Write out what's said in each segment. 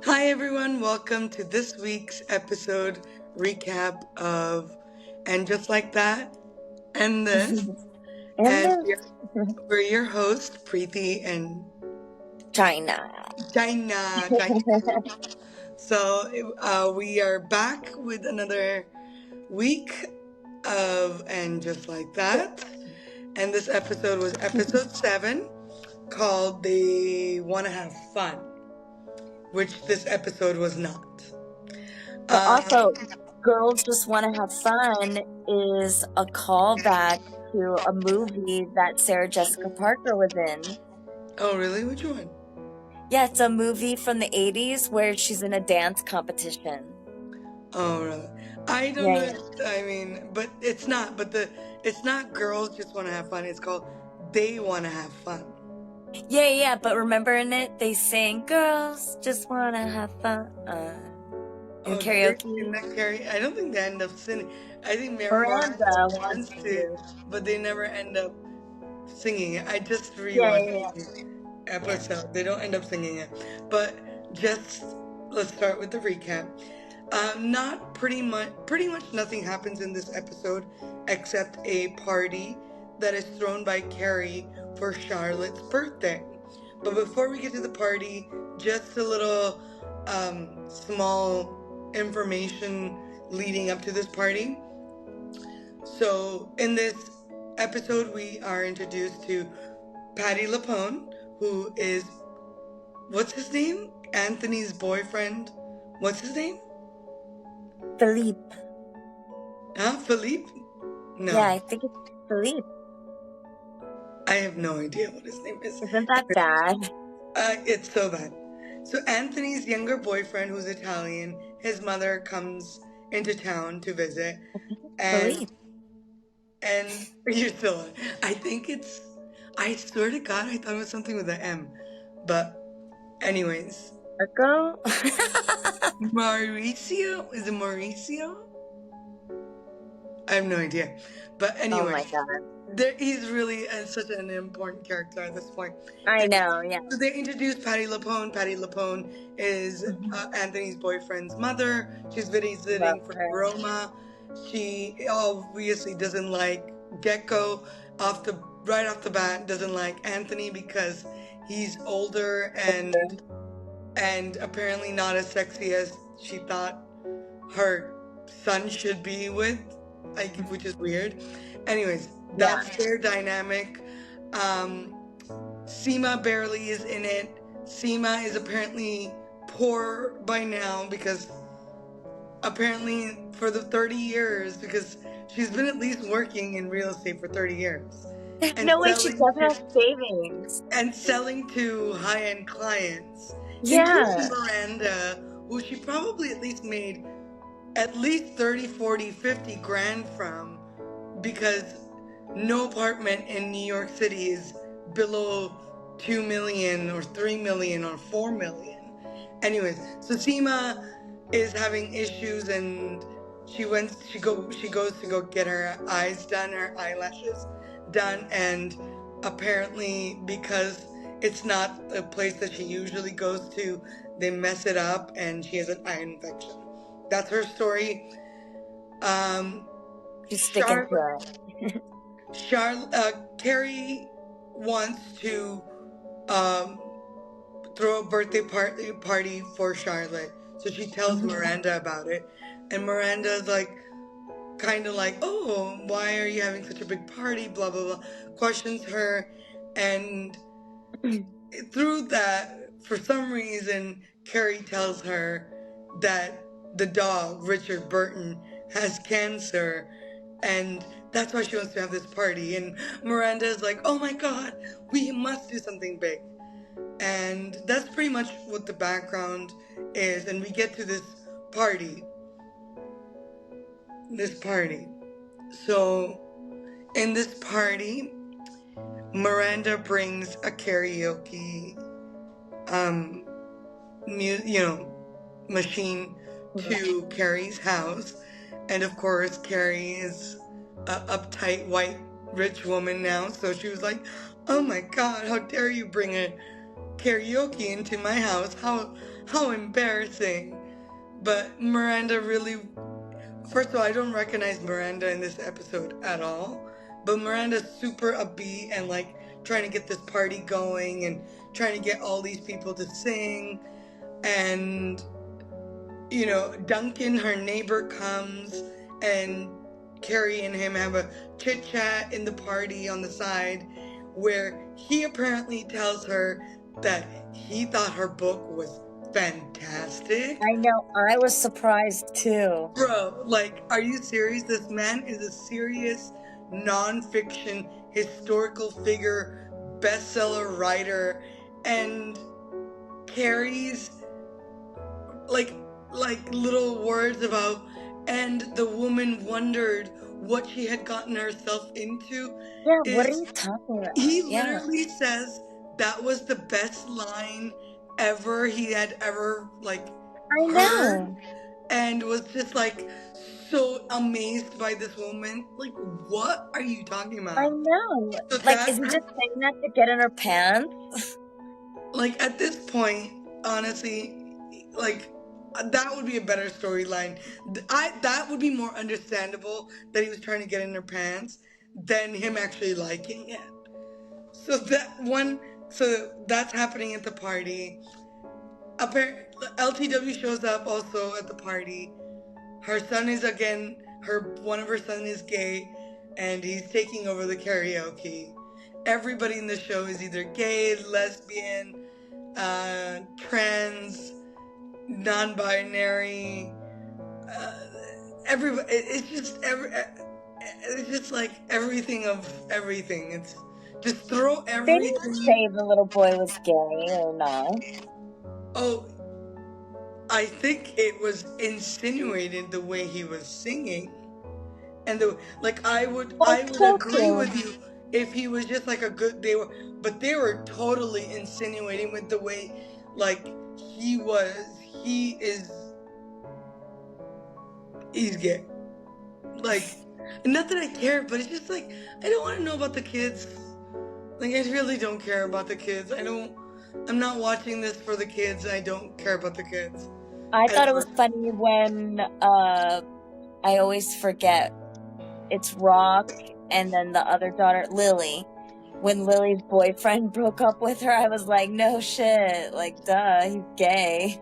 Hi, everyone. Welcome to this week's episode recap of And Just Like That and This. And And then we're your hosts, Preeti and China. China. So we are back with another week of And Just Like That. And this episode was episode 7 called They Want to Have Fun, which this episode was not. But also, Um, Girls Just Want to Have Fun is a callback to a movie that Sarah Jessica Parker was in. oh, really? Which one? Yeah, it's a movie from the 80s where she's in a dance competition. Oh, really? I don't Yeah, know. I mean, but it's not. It's not girls just want to have fun. It's called they want to have fun. yeah. But remember in it, they sing "Girls Just Want to Have Fun" in Oh, did they in karaoke. that carry? I don't think they end up singing. I think Miranda Miranda wants wants to, to. but they never end up singing it. I just rewatched Yeah. the Yeah. episode. They don't end up singing it. But just let's start with the recap. Not pretty much nothing happens in this episode except a party that is thrown by Carrie for Charlotte's birthday. But before we get to the party, just a little small information leading up to this party. So in this episode, we are introduced to Patty LaPone, who is, what's his name? Anthony's boyfriend. What's his name? Philippe. Huh? Philippe? No. Yeah, I think it's Philippe. I have no idea what his name is. Isn't that bad? It's so bad. So Anthony's younger boyfriend, who's Italian, his mother comes into town to visit, and Philippe. you're still on. I think it's. I swear to God, I thought it was something with an M, but anyways, Marco? Mauricio, is it Mauricio? I have no idea, but Oh anyway. my god. He's really such an important character at this point. I know, yeah. So they introduced Patty LaPone. Patty LaPone is Anthony's boyfriend's mother. She's visiting from Roma. She obviously doesn't like Gecko right off the bat. Doesn't like Anthony because he's older and apparently not as sexy as she thought her son should be with, which is weird. Anyways, that's their dynamic. Seema barely is in it. Seema is apparently poor by now because apparently for the 30 years, because she's been at least working in real estate for 30 years. There's no way she doesn't have savings. And selling to high-end clients. Yeah. Including Miranda, who she probably at least made at least 30, 40, 50 grand from, because no apartment in New York City is below 2 million or 3 million or 4 million. Anyways, so Seema is having issues and she goes to go get her eyes done, her eyelashes done, and apparently because it's not a place that she usually goes to, they mess it up and she has an eye infection. That's her story. She's sticking to it. Carrie wants to throw a birthday party for Charlotte, so she tells Miranda about it, and Miranda's like, kind of like, oh, why are you having such a big party? Blah blah blah. Questions her, and through that, for some reason, Carrie tells her that the dog Richard Burton has cancer, and that's why she wants to have this party. And Miranda's like, oh my god, we must do something big. And that's pretty much what the background is. And we get to this party. So in this party, Miranda brings a karaoke machine to Carrie's house. And of course, Carrie is an uptight white rich woman now, so she was like, oh my god, how dare you bring a karaoke into my house. How embarrassing. But Miranda really, first of all, I don't recognize Miranda in this episode at all. But Miranda's super upbeat and like trying to get this party going and trying to get all these people to sing. And, you know, Duncan, her neighbor, comes and Carrie and him have a chit chat in the party on the side where he apparently tells her that he thought her book was fantastic. I know, I was surprised too. Bro, like, are you serious? This man is a serious non-fiction historical figure, bestseller writer, and Carrie's like little words about, and the woman wondered what she had gotten herself into. Yeah, what are Is you talking about? he Yeah, literally says that was the best line ever he had ever like I heard, know. and was just like so amazed by this woman. Like, what are you talking I about? know. So Like, is he just saying that to get in her pants? like at this point, honestly, like that would be a better storyline. That would be more understandable that he was trying to get in her pants than him actually liking it. So that's happening at the party. Apparently, LTW shows up also at the party. Her son is again one of her sons is gay, and he's taking over the karaoke. Everybody in the show is either gay, lesbian, trans, non-binary. Everybody, it's just like everything of everything. It's just throw They everything. didn't say the little boy was gay or not. Oh, I think it was insinuated the way he was singing, and I would agree with you if he was just like a good. But they were totally insinuating with the way, like he's gay. Like, not that I care, but it's just like I don't want to know about the kids. Like, I really don't care about the kids. I'm not watching this for the kids. I don't care about the kids. I thought it was funny when I always forget it's Rock and then the other daughter, Lily. When Lily's boyfriend broke up with her, I was like, no shit. Like, duh, he's gay.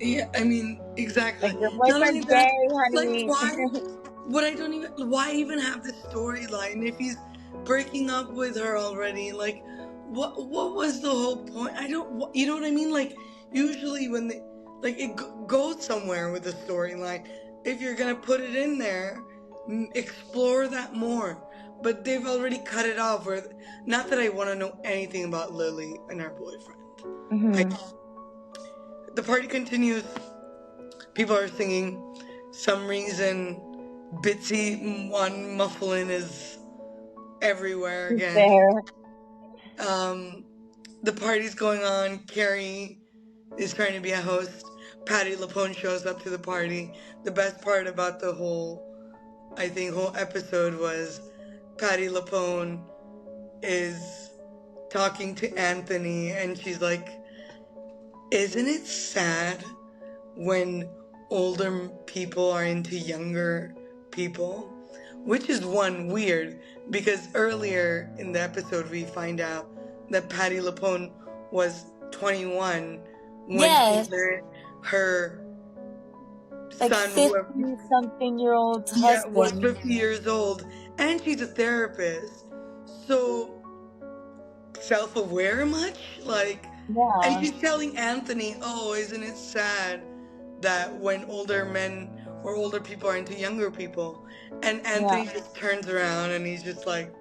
Yeah, I mean, exactly. Like, your boyfriend's gay, honey. Like, why even have this storyline if he's breaking up with her already? Like, what was the whole point? You know what I mean? Like, usually when it goes somewhere with the storyline. If you're gonna put it in there, explore that more. But they've already cut it off. Not that I want to know anything about Lily and her boyfriend. Mm-hmm. The party continues. People are singing. Some reason, Bitsy One Mufflin is everywhere again. There. The party's going on. Carrie is trying to be a host. Patti LuPone shows up to the party. The best part about the whole episode was Patti LuPone is talking to Anthony, and she's like, isn't it sad when older people are into younger people? Which is one weird, because earlier in the episode we find out that Patti LuPone was 21 when she met her like son, 50-something-year-old husband. was 50 years old, and she's a therapist. So self-aware much? Like, yeah. And she's telling Anthony, oh, isn't it sad that when older men or older people are into younger people? And Anthony just turns around and he's just like...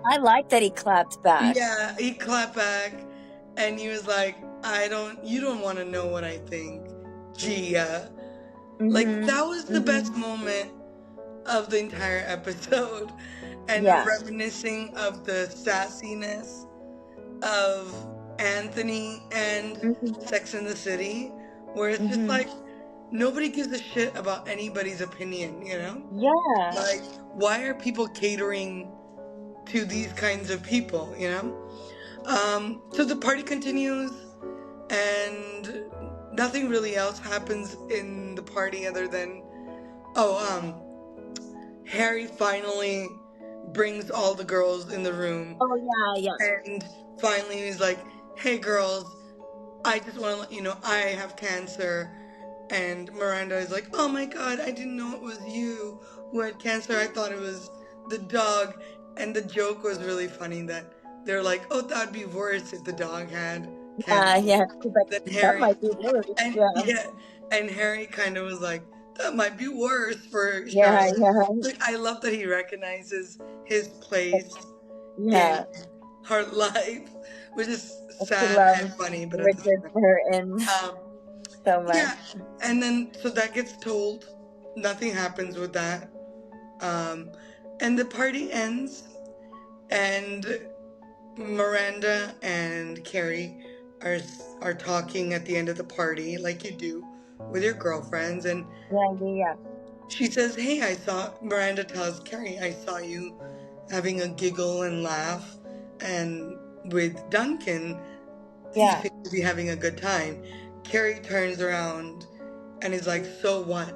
I like that he clapped back. Yeah, he clapped back and he was like, you don't want to know what I think, Gia. Mm-hmm. Like, that was the best moment of the entire episode. And reminiscing of the sassiness of Anthony and Sex and the City, where it's just like nobody gives a shit about anybody's opinion, you know? Yeah. Like, why are people catering to these kinds of people, you know? So the party continues, and nothing really else happens in the party other than, oh, Harry finally brings all the girls in the room, Oh yeah, yeah. and finally he's like, "Hey, girls, I just want to let you know I have cancer." And Miranda is like, "Oh my god, I didn't know it was you who had cancer. I thought it was the dog." And the joke was really funny that they're like, "Oh, that'd be worse if the dog had cancer." Yeah. She's like, Then that Harry, might be worse. and Yeah. yeah, and Harry kind of was like, "That might be worse for Yeah, Charlotte." yeah. Like, I love that he recognizes his place in Yeah. her life, which is She sad and loves funny, but at the Richard same Burton time. so much. Yeah, and then so that gets told. Nothing happens with that. Um, and the party ends, and Miranda and Carrie are are talking at the end of the party, like you do with your girlfriends. And Yeah, yeah, yeah. she says, "Hey, I saw." Miranda tells Carrie, "I saw you having a giggle and laugh, and with Duncan, you Yeah. seem to be having a good time." Carrie turns around and is like, "So what?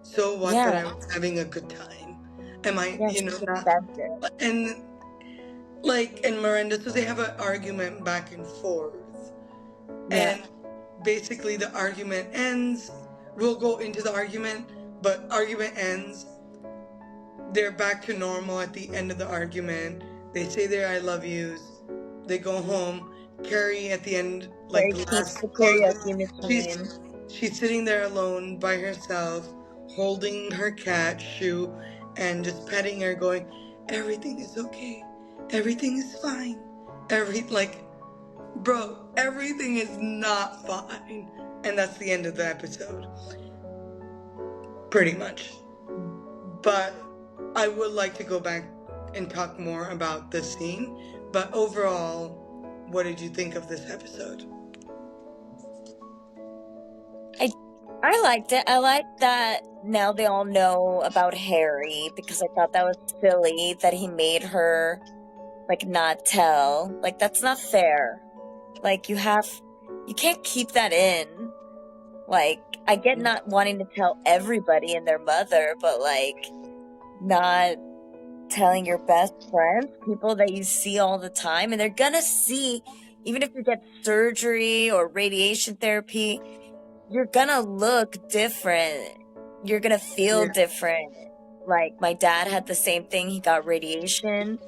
So what that Yeah. I was having a good time? Am I, Yeah, you know, she's not?" obsessive. And like, and Miranda, so they have an argument back and forth. Yeah. And basically, the argument ends. We'll go into the argument, but argument ends. They're back to normal at the end of the argument. They say their I love yous. They go home. Carrie at the end, like Carrie the keeps last the closing, karaoke she's machine. she's sitting there alone by herself, holding her cat Shoe, and just petting her, going, "Everything is okay. Everything is fine. Like, bro, everything is not fine." And that's the end of the episode, pretty much. But I would like to go back and talk more about this scene. But overall, what did you think of this episode? I liked it. I liked that now they all know about Harry because I thought that was silly that he made her like not tell. Like that's not fair. Like you can't keep that in. Like I get not wanting to tell everybody and their mother, but like not telling your best friends, people that you see all the time, and they're gonna see, even if you get surgery or radiation therapy, you're gonna look different. You're gonna feel Yeah. different. Like my dad had the same thing. He got radiation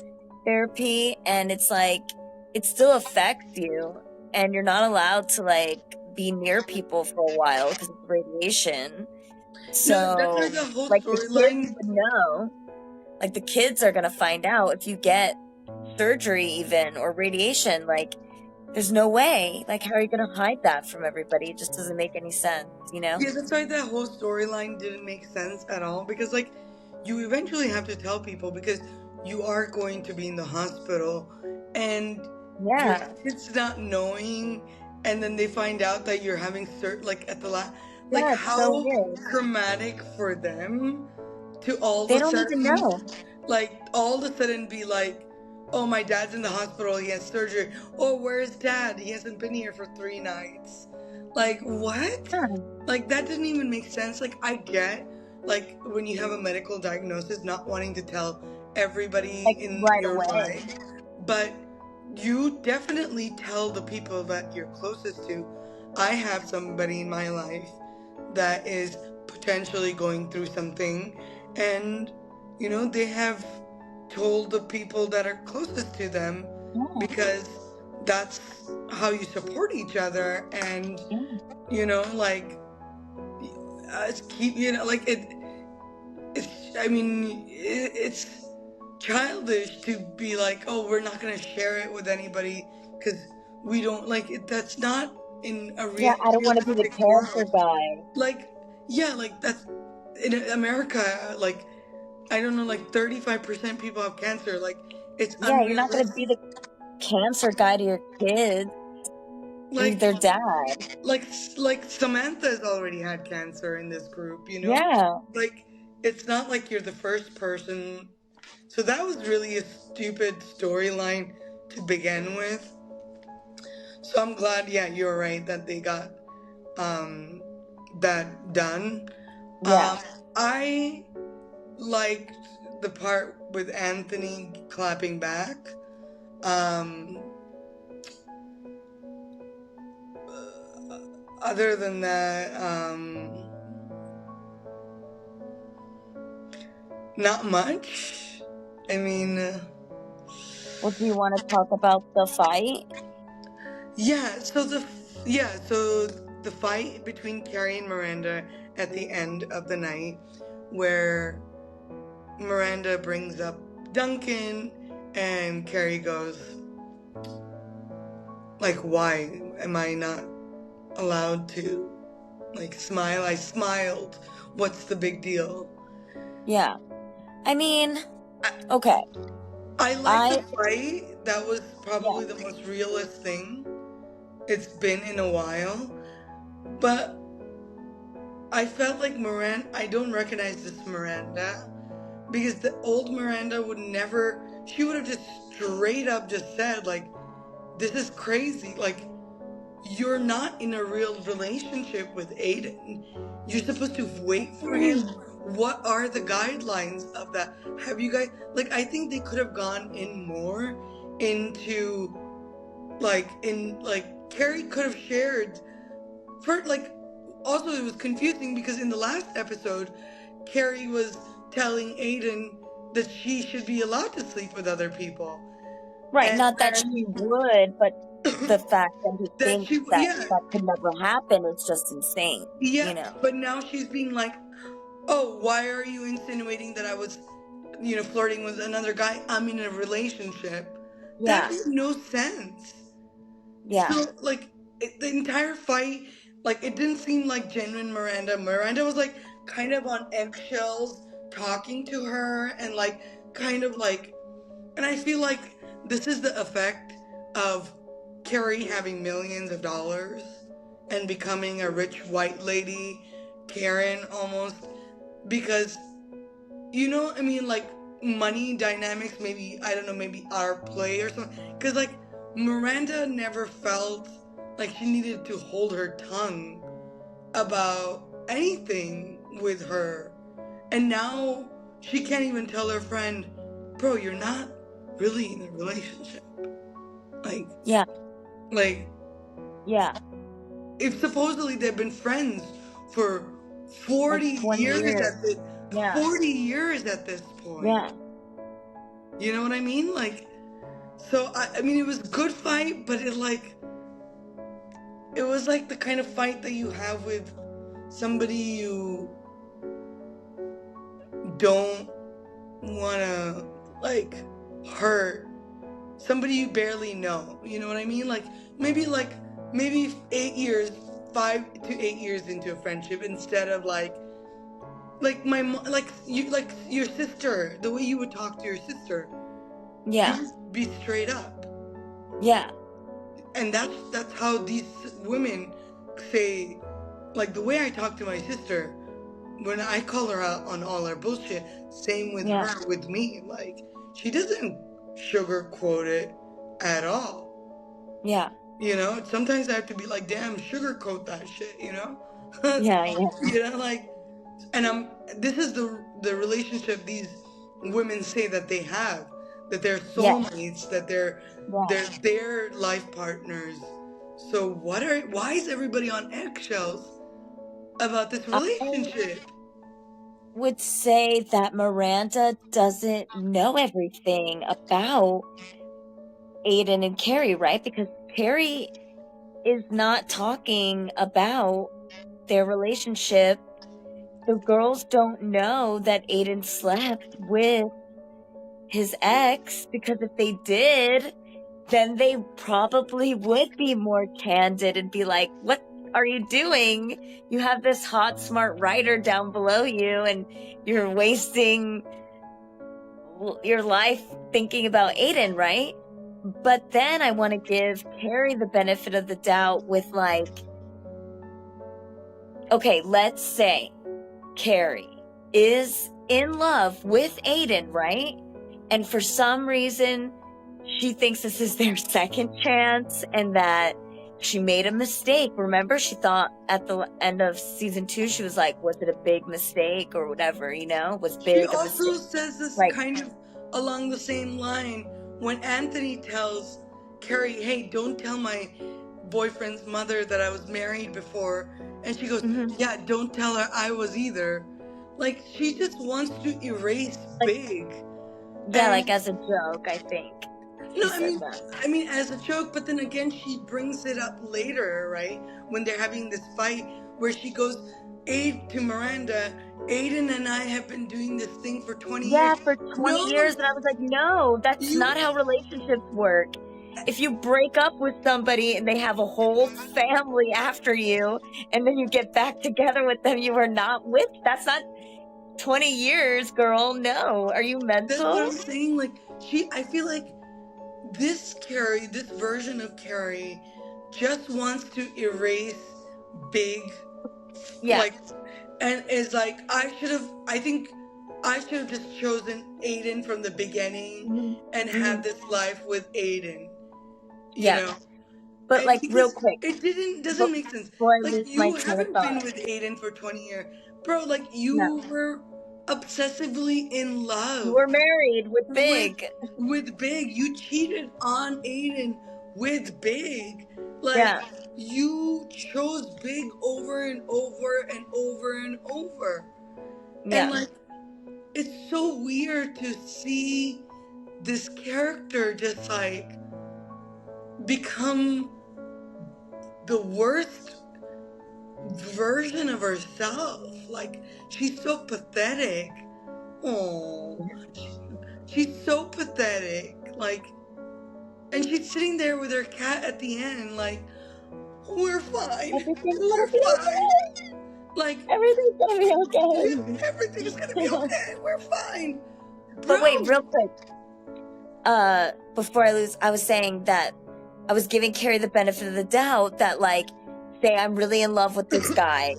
therapy, and it's like it still affects you, and you're not allowed to like be near people for a while because of radiation. No, that's why So, the whole like the kids storyline. would know. Like the kids are gonna find out if you get surgery even or radiation. Like there's no way. Like how are you gonna hide that from everybody? It just doesn't make any sense, you know? Yeah, that's why that whole storyline didn't make sense at all. Because, like, you eventually have to tell people because you are going to be in the hospital, and your Yeah. kids not knowing, and then they find out that you're having like at the last, like, Yeah, it's so how weird. traumatic for them to all They of a don't even sudden, know. like, all of a sudden be like, "Oh, my dad's in the hospital, he has surgery." "Oh, where's dad? He hasn't been here for 3 nights." Like, what? Yeah. Like, that didn't even make sense. Like, I get, like, when you have a medical diagnosis, not wanting to tell everybody Like in right your away. life, but you definitely tell the people that you're closest to. I have somebody in my life that is potentially going through something, and, they have told the people that are closest to them, Yeah. because that's how you support each other. And, Yeah. like, it's keep like it's I mean, it's childish to be like, "Oh, we're not going to share it with anybody because we don't like it." That's not in a Yeah, I don't want to be the realistic cancer world. guy. Like, yeah, like, that's in America. Like, I don't know, like 35% people have cancer. Like, it's Yeah, you're not gonna be unrealistic. the cancer guy to your kids. Be Like, their dad. like Samantha's already had cancer in this group, Yeah. Like, it's not like you're the first person. So that was really a stupid storyline to begin with. So I'm glad, yeah, you're right that they got that done. Yeah. I liked the part with Anthony clapping back. Other than that, not much. I mean, Well, do you want to talk about the fight? yeah. So the fight between Carrie and Miranda at the end of the night, where Miranda brings up Duncan, and Carrie goes, like, why am I not allowed to, like, smile? I smiled. What's the big deal? Yeah. I mean, okay. I like the fight. That was probably Yeah. the most realist thing it's been in a while. But I felt like I don't recognize this Miranda, because the old Miranda would never, she would have just straight up just said, like, this is crazy. Like, you're not in a real relationship with Aiden. You're supposed to wait for him. What are the guidelines of that? Have you guys, like, I think they could have gone in more into, Carrie could have shared, also it was confusing because in the last episode, Carrie was telling Aiden that she should be allowed to sleep with other people. Right. And Not that she would, but the fact that he that thinks that yeah. that could never happen is just insane. Yeah, You know? but now she's being like, oh, why are you insinuating that I was, flirting with another guy? I'm in a relationship. Yeah. That made no sense. Yeah. So, the entire fight, it didn't seem like genuine Miranda. Miranda was, kind of on eggshells talking to her and, and I feel like this is the effect of Carrie having millions of dollars and becoming a rich white lady, Karen almost, because, money dynamics, maybe, I don't know, maybe our play or something. Because, Miranda never felt like she needed to hold her tongue about anything with her. And now she can't even tell her friend, bro, you're not really in a relationship. Yeah. Yeah. If supposedly they've been friends for 40 years at this, 40 years at this point. Yeah. You know what I mean? So I mean, it was a good fight, but it was like the kind of fight that you have with somebody you don't wanna hurt, somebody you barely know. You know what I mean? Maybe 8 years, 5 to 8 years into a friendship, instead of my mom, your sister, the way you would talk to your sister. Yeah. You just be straight up. Yeah. And that's how these women say, the way I talk to my sister, when I call her out on all her bullshit, same with her with me. She doesn't sugarcoat it at all. Yeah. Sometimes I have to be like, damn, sugarcoat that shit, Yeah. And this is the relationship these women say that they have, that they're soulmates, that they're their life partners. So why is everybody on eggshells about this relationship? I would say that Miranda doesn't know everything about Aiden and Carrie, right? Because Carrie is not talking about their relationship. The girls don't know that Aiden slept with his ex, because if they did, then they probably would be more candid and be like, what are you doing? You have this hot, smart writer down below you, and you're wasting your life thinking about Aiden, right? But then I want to give Carrie the benefit of the doubt with okay, let's say Carrie is in love with Aiden, right? And for some reason, she thinks this is their second chance, and that she made a mistake. Remember, she thought at the end of season 2, she was like, was it a big mistake or whatever, you know? Was She big a also mistake? says this Like, kind of along the same line when Anthony tells Carrie, hey, don't tell my boyfriend's mother that I was married before. And she goes, mhm. yeah, don't tell her I was either. Like, she just wants to erase Like, Big. yeah, And like as a joke, I think she no, said that. I mean, as a joke, but then again, she brings it up later, right? When they're having this fight where she goes, to Miranda, Aiden and I have been doing this thing for 20 Yeah, years. for 20 years, No, and I was like, no, that's you, not how relationships work. If you break up with somebody and they have a whole family after you, and then you get back together with them you were not with, that's not 20 years, girl. No. Are you that's what mental? I'm saying. Like, I feel like this Carrie, this version of Carrie, just wants to erase Big, Yeah. like, and is like, I think I should have just chosen Aiden from the beginning Mhm. and Mhm. have this life with Aiden, you Yeah. know? But like real Because quick, it doesn't make sense. before I Like, lose my you train of haven't been thought. with Aiden for 20 years. Bro, like, No. you were obsessively in You love were married with with Big. Big. You cheated on Aiden with Big. Like, Yeah. you chose Big over and over and over and over. And Yeah. like, it's so weird to see this character just like become the worst version of herself. Like, she's so pathetic. Oh, she's so pathetic. Like, and she's sitting there with her cat at the end, like, we're fine. Everything's gonna We're be fine. okay. Like, Everything's gonna be yeah, okay. everything's gonna be okay. We're fine. But wait, Bro. real quick. Before I lose, I was saying that I was giving Carrie the benefit of the doubt that, like, say I'm really in love with this guy,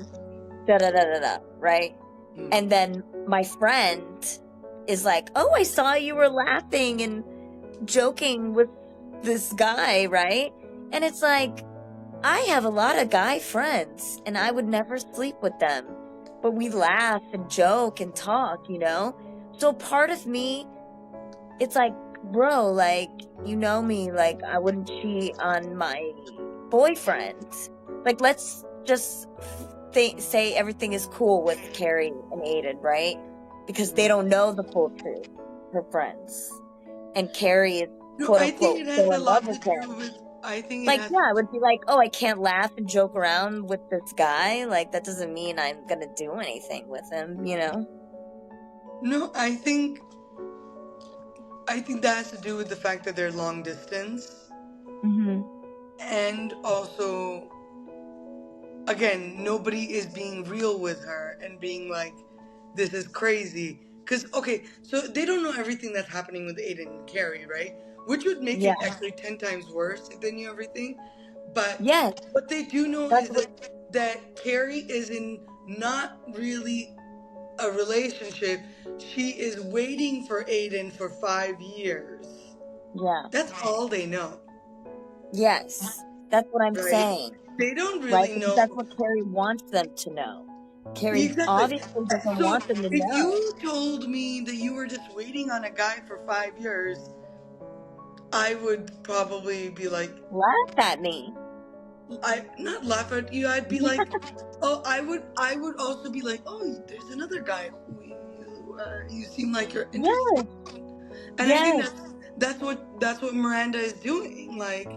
da da da da da, right? And then my friend is like, oh, I saw you were laughing and joking with this guy, right? And it's like, I have a lot of guy friends and I would never sleep with them, but we laugh and joke and talk, you know? So part of me, it's like, bro, like, you know me, like, I wouldn't cheat on my boyfriend. Like, let's just say everything is cool with Carrie and Aiden, right? Because they don't know the full truth, her friends. And Carrie is, No, quote I think unquote, it has still a in love lot to with do him. with. I think it Like, has. yeah, I would be like, oh, I can't laugh and joke around with this guy. Like, that doesn't mean I'm gonna do anything with him, you know? No, I think that has to do with the fact that they're long distance, and also, again, nobody is being real with her and being like, this is crazy. Because, okay, so they don't know everything that's happening with Aiden and Carrie, right? Which would make Yeah. it actually 10 times worse if they knew everything. But Yes, what they do know that's is what, that Carrie is in not really a relationship. She is waiting for Aiden for 5 years. yeah. That's all they know, Yes, that's what I'm right? saying, They don't right? really Because know. that's what Carrie wants them to know. Carrie Exactly. obviously doesn't So want them to if know. you told me that you were just waiting on a guy for 5 years, I would probably be like, Laugh at me. I not laugh at you. I'd be like, oh, I would also be like, oh, there's another guy who you seem like you're interested. Yes, And I think yes. that's what Miranda is doing. Like,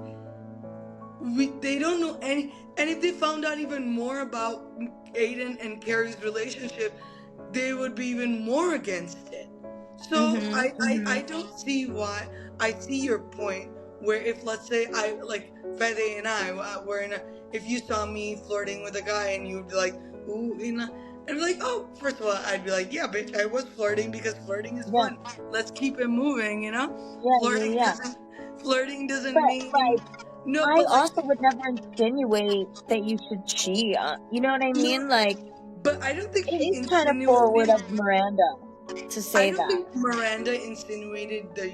they don't know any, and if they found out even more about Aiden and Carrie's relationship, they would be even more against it. So I don't see why. I see your point where if, let's say, I like Fede and I were in a, if you saw me flirting with a guy and you'd be like, ooh, you know, I'd be like, oh, first of all, I'd be like, yeah, bitch, I was flirting because flirting is Yeah, fun. Let's keep it moving, you know. yeah. Flirting doesn't But, mean like, no, I but like, also would never insinuate that you should cheat on, you know what I no, mean? Like, but I don't think it she is kind of forward insinuated. of Miranda. to I say don't that. think Miranda insinuated that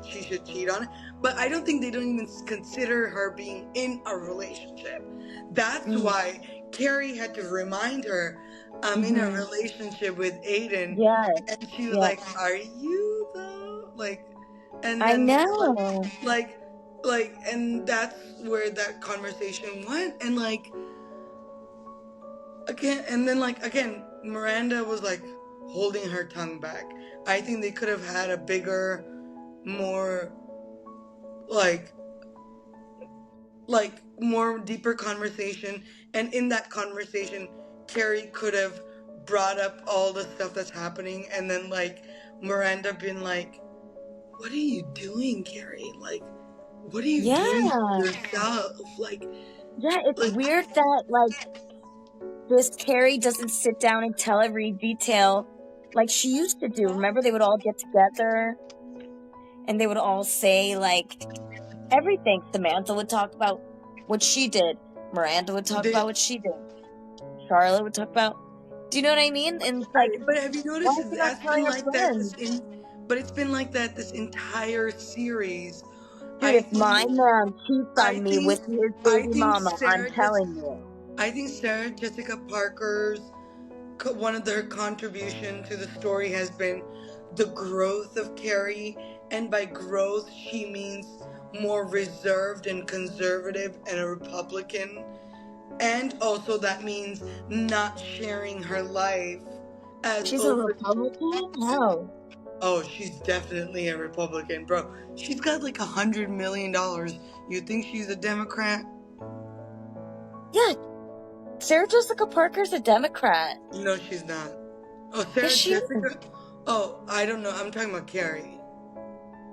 she should cheat on it, but I don't think they don't even consider her being in a relationship. That's Mm, why Carrie had to remind her, I'm in a mm-hmm. relationship with Aiden, Yes. and she was Yes. like, "Are you though?" Like, and I then know. like, and that's where that conversation went, and like again, and then like again, Miranda was like holding her tongue back. I think they could have had a bigger, more like more deeper conversation, and in that conversation Carrie could have brought up all the stuff that's happening, and then like Miranda been like, what are you doing, Carrie? Like, what are you Yeah. doing to yourself? Yeah, it's Like weird that like this Carrie doesn't sit down and tell every detail like she used to do. Remember, they would all get together and they would all say like everything. Samantha would talk about what she did. Miranda would talk they about what she did. Charlotte would talk about. Do you know what I mean? And it's like, but have you why noticed is she not that's telling been her like that friends? but it's been like that this entire series. Dude, I if my think man cheats I on me with think his I baby think mama, I'm Sarah just telling you. I think Sarah Jessica Parker's one of their contribution to the story has been the growth of Carrie, and by growth she means more reserved and conservative and a Republican, and also that means not sharing her life as She's a open. Republican? No. Oh, she's definitely a Republican, bro. She's got like $100 million. You think she's a Democrat? Yeah, Sarah Jessica Parker's a Democrat. No, she's not. Oh, Yes, Sarah she is. Jessica. Oh, I don't know. I'm talking about Carrie.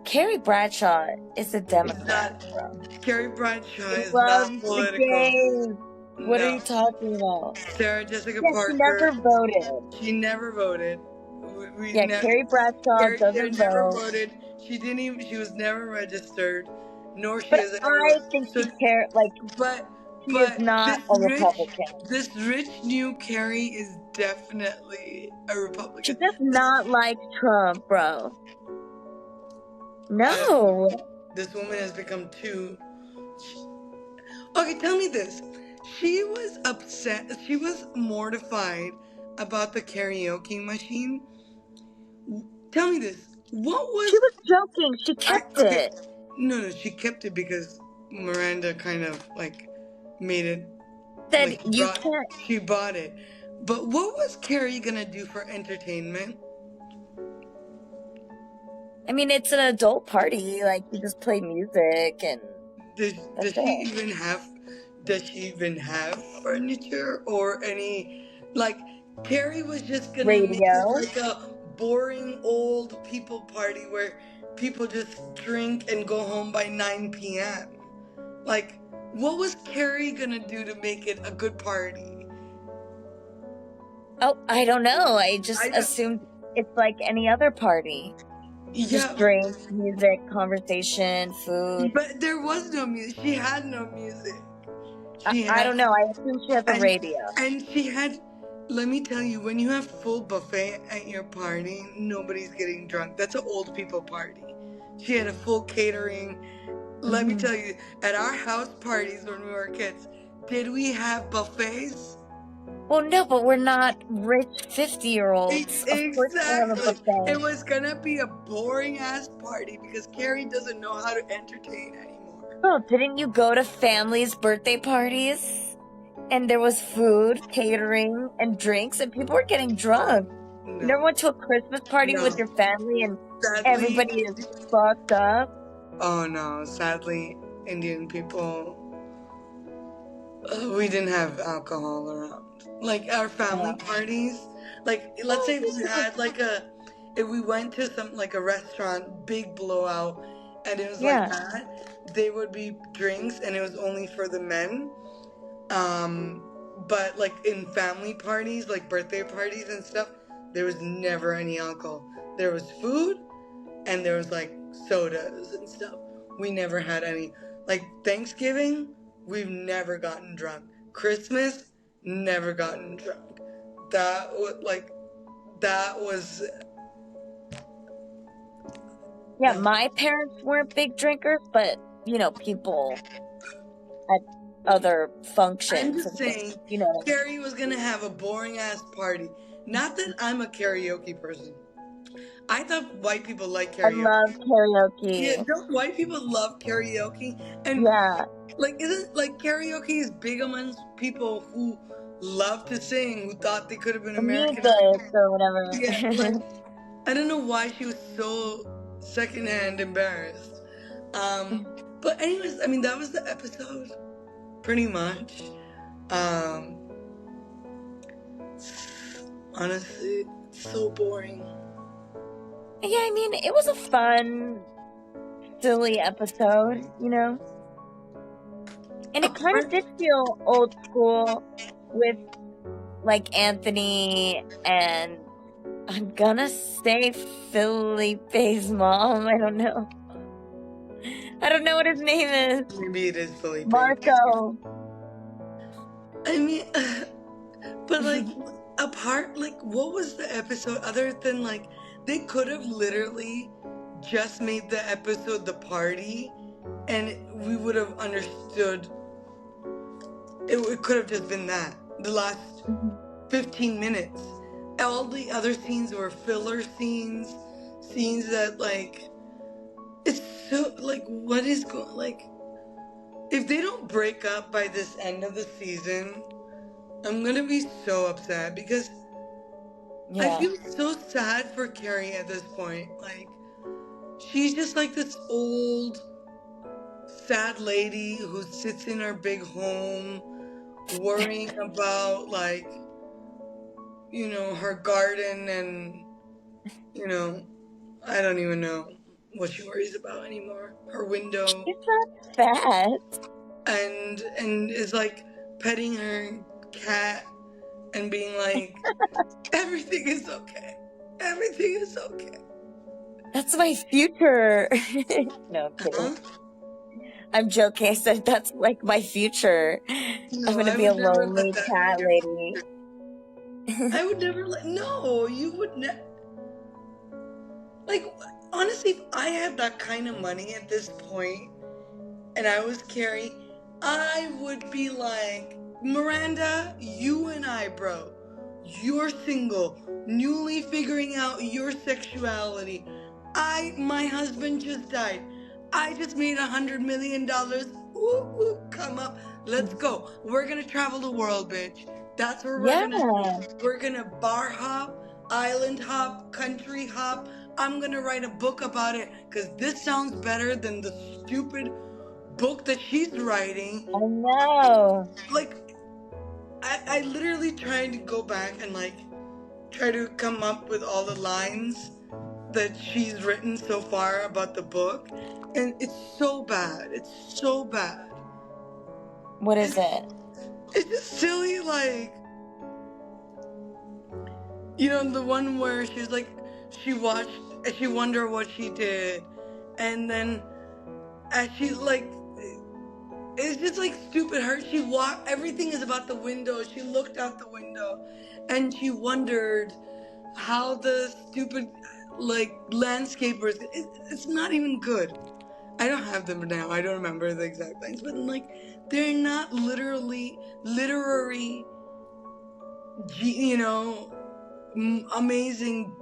Carrie Bradshaw is a It's Democrat, not. bro. Carrie Bradshaw She is not loves the political. gays. What are No. you talking about? Sarah Jessica Yeah, she never Parker. voted. She never voted. Yeah, Carrie Bradshaw Carrie doesn't never vote. voted. She didn't even. She was never registered, nor she But has ever. I think So, but she is but not a Republican. this rich new Carrie is definitely a She Republican. does not like Trump, bro. I, No. this woman has become too. Okay, tell me this. She was upset. She was mortified about the karaoke machine. Tell me this. What She was was joking. She kept okay? it. No, she kept it because Miranda kind of like made it Said like you can't. she bought it. But what was Carrie gonna do for entertainment? I mean, it's an adult party. Like, you just play music and Does that's she it. even have? Does she even have furniture or any? Like Carrie was just gonna make it Radio. like a boring old people party where people just drink and go home by 9 p.m. Like, what was Carrie gonna do to make it a good party? Oh, I don't know. I just I don't. assumed it's like any other party. Just Yeah, drink, music, conversation, food. but there was no music. She had no music. She I had don't know. I assume she has a and radio. and she had. Let me tell you, when you have full buffet at your party, nobody's getting drunk. That's an old people party. She had a full catering. Let me Mhm. tell you, at our house parties when we were kids, did we have buffets? Well, no, but we're not rich 50-year-olds. Of course we'll have a Exactly. It buffet. was gonna be a boring ass party because Carrie doesn't know how to entertain anymore. Oh, didn't you go to families' birthday parties? And there was food, catering, and drinks, and people were getting drunk. You never No, went to a Christmas party no. with your family and Sadly, everybody is fucked up? oh no, sadly, Indian people, we didn't have alcohol around. Like our family parties, like let's say if we had like if we went to some like a restaurant, big blowout, and it was like Yeah. that, they would be drinks and it was only for the men. But like in family parties, like birthday parties and stuff, there was never any alcohol. There was food and there was like sodas and stuff. We never had any. Like Thanksgiving, we've never gotten drunk. Christmas, never gotten drunk. That was like that was Yeah, my parents weren't big drinkers, but people at other I'm functions just and things. saying, You know what I mean? Carrie was gonna have a boring ass party. Not that I'm a karaoke person. I thought white people like I karaoke. love Yeah, karaoke. don't white people love karaoke? And Yeah, isn't karaoke is big amongst people who love to sing, who thought they could have been the American music Idol. or whatever. Yeah, I don't know why she was so secondhand embarrassed. But anyways, I mean that was the episode, pretty much. Um, honestly, it's so boring. Yeah, I mean, it was a fun, silly episode, and it kind of did feel old school with Anthony and I'm gonna say Felipe's mom. I don't know. I don't know what his name is. Maybe it is Felipe. Marco. I mean, but apart, what was the episode other than they could have literally just made the episode the party, and we would have understood. It could have just been that the last 15 minutes. All the other scenes were filler scenes that it's so what is going if they don't break up by this end of the season, I'm gonna be so upset because I feel so sad for Carrie at this point. She's just this old sad lady who sits in her big home worrying about her garden and I don't even know what she worries about anymore. Her window. She's not fat. And is petting her cat and being everything is okay. Everything is okay. That's my future. No, I'm kidding. I'm joking. I said that's my future. No, I'm gonna be a lonely cat lady. I would never no, you would never. Honestly, if I had that kind of money at this point and I was Carrie, I would be Miranda, you and I, bro, you're single, newly figuring out your sexuality. My husband just died. I just made $100 million. Woo, come up. Let's go. We're gonna travel the world, bitch. That's where we're gonna do. We're gonna bar hop, island hop, country hop. I'm gonna write a book about it because this sounds better than the stupid book that she's writing. I know. I literally tried to go back and try to come up with all the lines that she's written so far about the book, and it's so bad. It's so bad. What is it? It's just silly, the one where she's she watched and she wondered what she did, and then as she it's just stupid. She walked. Everything is about the window. She looked out the window, and she wondered how the stupid landscapers. It's not even good. I don't have them now. I don't remember the exact things, but they're not literary, amazing.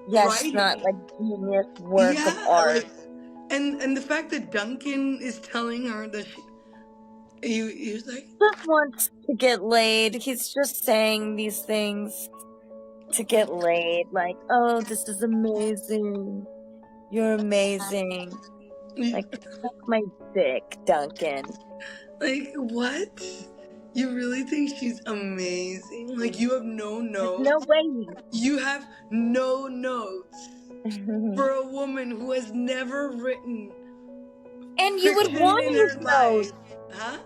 Yes, writing. not genius work of art. And the fact that Duncan is telling her that he was he just wants to get laid. He's just saying these things to get laid. Oh, this is amazing. You're amazing. Suck my dick, Duncan. What? You really think she's amazing? You have no notes? No way. You have no notes for a woman who has never written. And you would want his notes. Huh?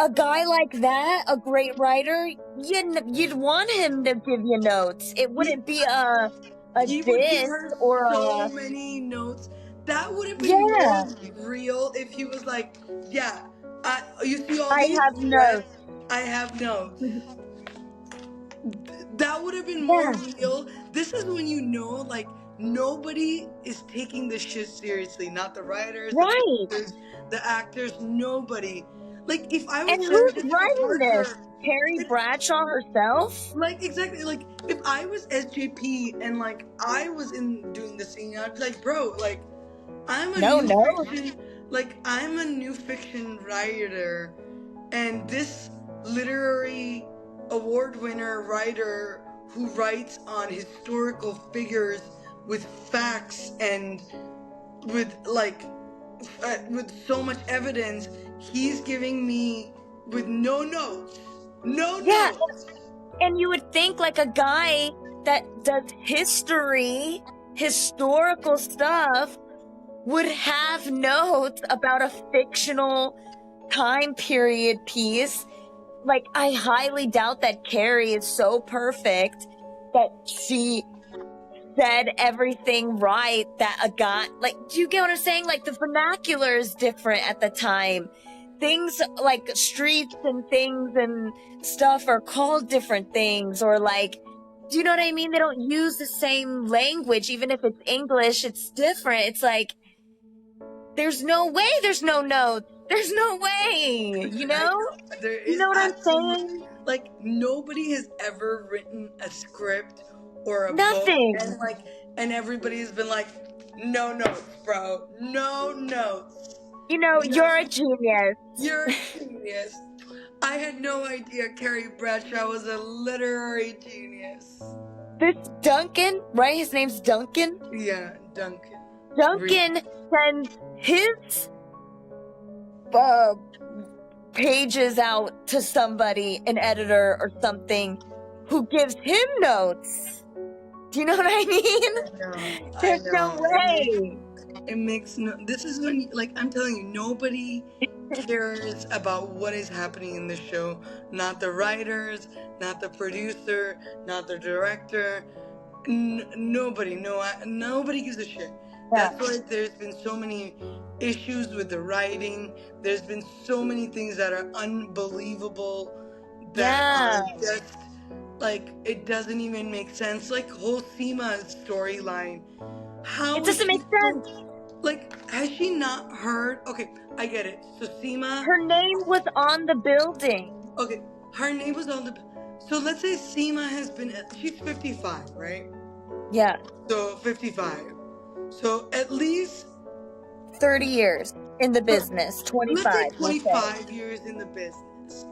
A guy like that, a great writer, you'd want him to give you notes. It wouldn't be a he diss would give her or so many notes. That would have been more real if he was you see all these? I have notes. I have notes. That would have been more real. This is when nobody is taking this shit seriously. Not the writers, the Right. producers, the actors, nobody. Like, if I was And Sarah who's Jessica writing this? Parker, Carrie if, Bradshaw herself? like, exactly, like, if I was SJP and, like, I was in doing the scene, I'd be like, bro, like, I'm a No, new no. fiction, like, I'm a new fiction writer, and this literary award winner writer who writes on historical figures with facts and with, like, with so much evidence, he's giving me with no notes. No Yeah. notes. And you would think like a guy that does history, historical stuff, would have notes about a fictional time period piece. Like, I highly doubt that Carrie is so perfect that she said everything right, that a guy, like, do you get what I'm saying? Like, the vernacular is different at the time. Things like streets and things and stuff are called different things, or like, do you know what I mean? They don't use the same language, even if it's English, it's different. It's like, there's no way there's no notes. There's no way, you know? There You is know what I'm absolutely, saying? like, nobody has ever written a script or a book, Nothing. and, like, and everybody's been like, no notes, bro, no notes. You know, you're a genius. You're a genius. I had no idea Carrie Bradshaw was a literary genius. This Duncan, right? His name's Duncan. Yeah, Duncan. Duncan sends his pages out to somebody, an editor or something, who gives him notes. Do you know what I mean? There's no way. It makes no. This is when, like, I'm telling you, nobody cares about what is happening in the show. Not the writers, not the producer, not the director. Nobody. Nobody gives a shit. Yeah. That's why there's been so many issues with the writing. There's been so many things that are unbelievable. That are just, like, it doesn't even make sense. Like, whole Seema's storyline. How It doesn't is she make sense. like, has she not heard? Okay, I get it. So Seema, Her name was on the building. okay, her name was on the. So let's say Seema has been. She's 55, right? Yeah. So 55. So at least 30 years in the business. 25. let's say we'll 25 years in the business.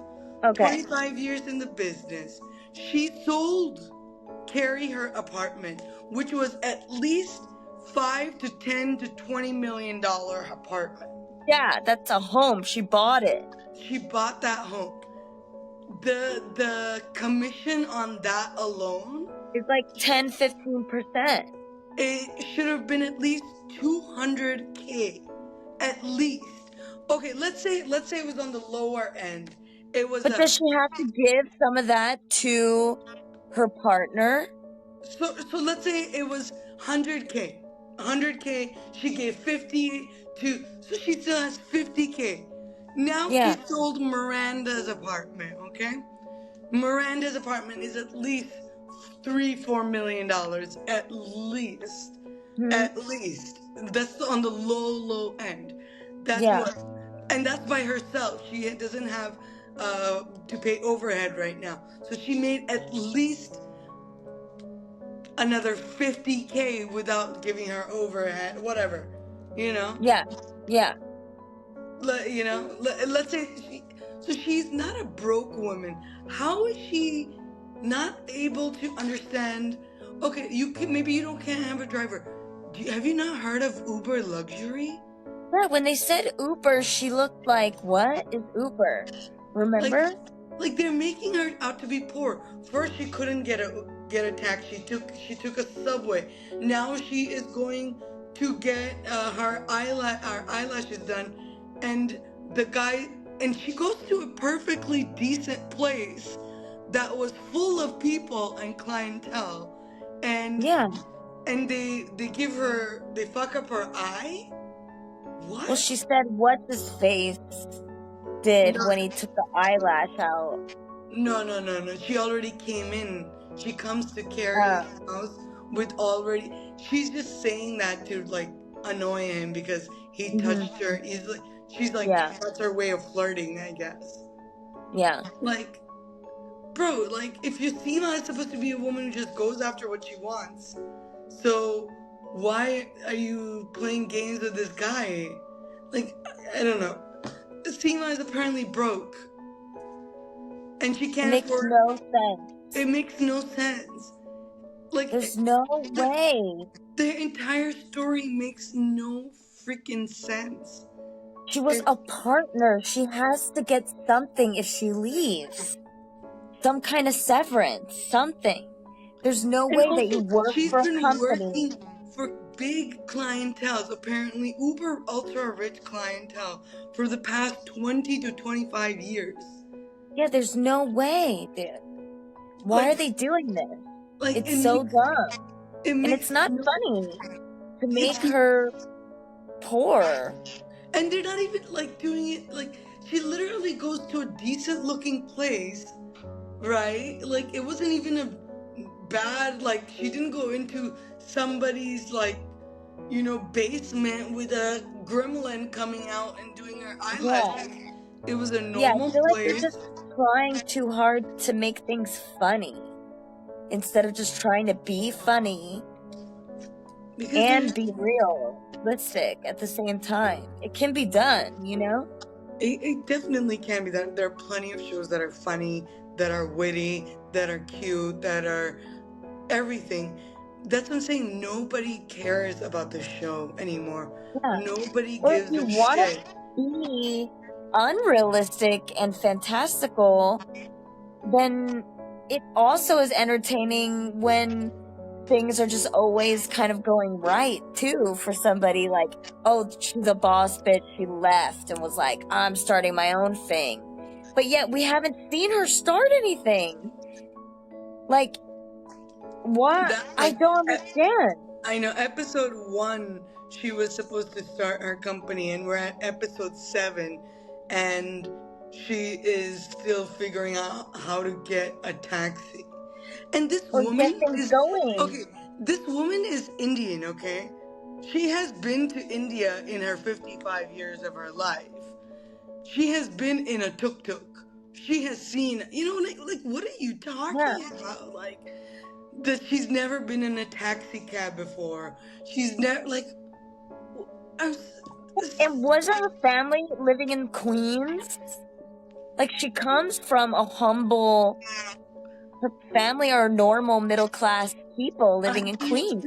Okay. 25 years in the business. She sold Carrie her apartment, which was at least $5 to $10 to $20 million apartment. Yeah, that's a home. She bought it. She bought that home. The commission on that alone, It's like 10-15%. it should have been at least $200K, at least. Okay, let's say it was on the lower end. It was But does she have to give some of that to her partner? so let's say it was 100K. 100K, she gave 50 to, so she still has 50K. Now Yeah. she sold Miranda's apartment, okay? Miranda's apartment is at least $3-4 million, at least. Hmm. At least. That's on the low end. That's Yeah. what, and that's by herself. She doesn't have to pay overhead right now. So she made at least another 50K without giving her overhead, whatever, you know? Yeah. Yeah. You know, let's say so she's not a broke woman. How is she not able to understand? Okay, maybe you can't have a driver. Have you not heard of Uber luxury? Yeah, when they said Uber, she looked like, what is Uber? Remember? Like they're making her out to be poor. First, she couldn't get a taxi. She took a subway. Now she is going to get her eyelashes done, and she goes to a perfectly decent place that was full of people and clientele, and Yeah. and they fuck up her eye. What? Well, she said, what's his face did No. when he took the eyelash out. No. She already came in. She comes to Carrie's house with already. She's just saying that to like annoy him because he touched her. He's like, she's like, Yeah. that's her way of flirting, I guess. Yeah. Like, bro, like if Yusima is supposed to be a woman who just goes after what she wants, so why are you playing games with this guy? Like, I don't know. Seema is apparently broke, and she It can't makes afford. no sense. It makes no sense. Like, There's no way. the entire story makes no freaking sense. She was a partner. She has to get something if she leaves. Some kind of severance, something. There's no And way also, that you work she's for a been company. working for big clientels, apparently uber ultra rich clientele, for the past 20 to 25 years. Yeah, there's no way, dude. Why Like- are they doing this? Like, It's so dumb. And it's not funny to make her poor. And they're not even like doing it like she literally goes to a decent looking place, right? Like it wasn't even a bad, like she didn't go into somebody's like, you know, basement with a gremlin coming out and doing her eyelashes. Yeah. It was a Yeah, I normal feel like place. they're just trying too hard to make things funny instead of just trying to be funny Because and be realistic at the same time. It can be done, you know? it definitely can be done. There are plenty of shows that are funny, that are witty, that are cute, that are everything. That's what I'm saying. Nobody cares about the show anymore. Yeah. Nobody Or if gives you a want shit. to be unrealistic and fantastical, then it also is entertaining when things are just always kind of going right too for somebody. Like, oh, she's a boss bitch, she left and was like, I'm starting my own thing, but yet we haven't seen her start anything. Like, what? I don't understand. I know episode 1 she was supposed to start her company, and we're at episode 7 and she is still figuring out how to get a taxi. And this Or woman get things is going. okay. This woman is Indian, okay? She has been to India in her 55 years of her life. She has been in a tuk-tuk. She has seen, you know, like what are you talking about? Like, that she's never been in a taxi cab before. She's never, like, And wasn't her family living in Queens? Like, she comes from a humble, her family are normal middle class people living in Queens.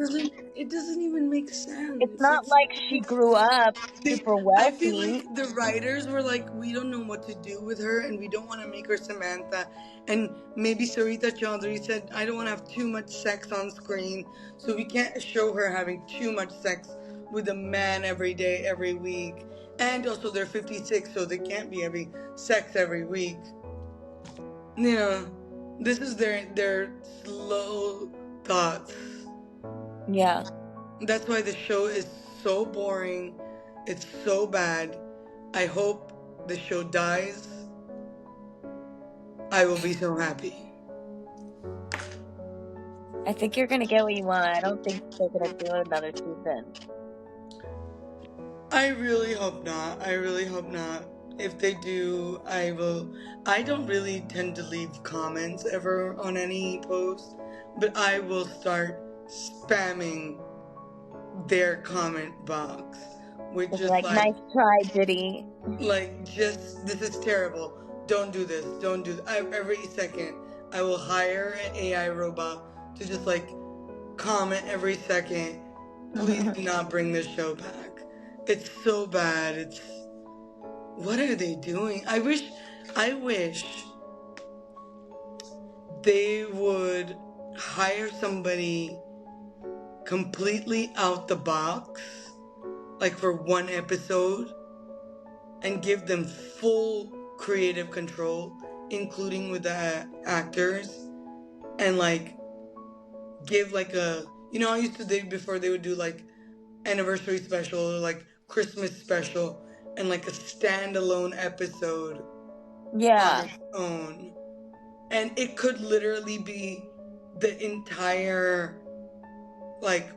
It doesn't even make sense. It's not like she grew up super wealthy. I feel like the writers were like, we don't know what to do with her, and we don't want to make her Samantha. And maybe Sarita Chaudhary said, I don't want to have too much sex on screen, so we can't show her having too much sex with a man every day, every week. And also they're 56, so they can't be having sex every week. You know, this is their slow thoughts. Yeah. That's why the show is so boring. It's so bad. I hope the show dies. I will be so happy. I think you're gonna get what you want. I don't think they're gonna do another season. I really hope not. I really hope not. If they do, I will. I don't really tend to leave comments ever on any post, but I will start spamming their comment box with It's just like, nice try, Diddy. like, just, this is terrible. Don't do this. Don't do every second. I will hire an AI robot to just like comment every second. Please do not bring this show back. It's so bad. It's, what are they doing? I wish they would hire somebody completely out the box, like for one episode, and give them full creative control, including with the actors, and like give like a, you know, I used to think before they would do like anniversary special or like Christmas special and like a standalone episode on its own, and it could literally be the entire like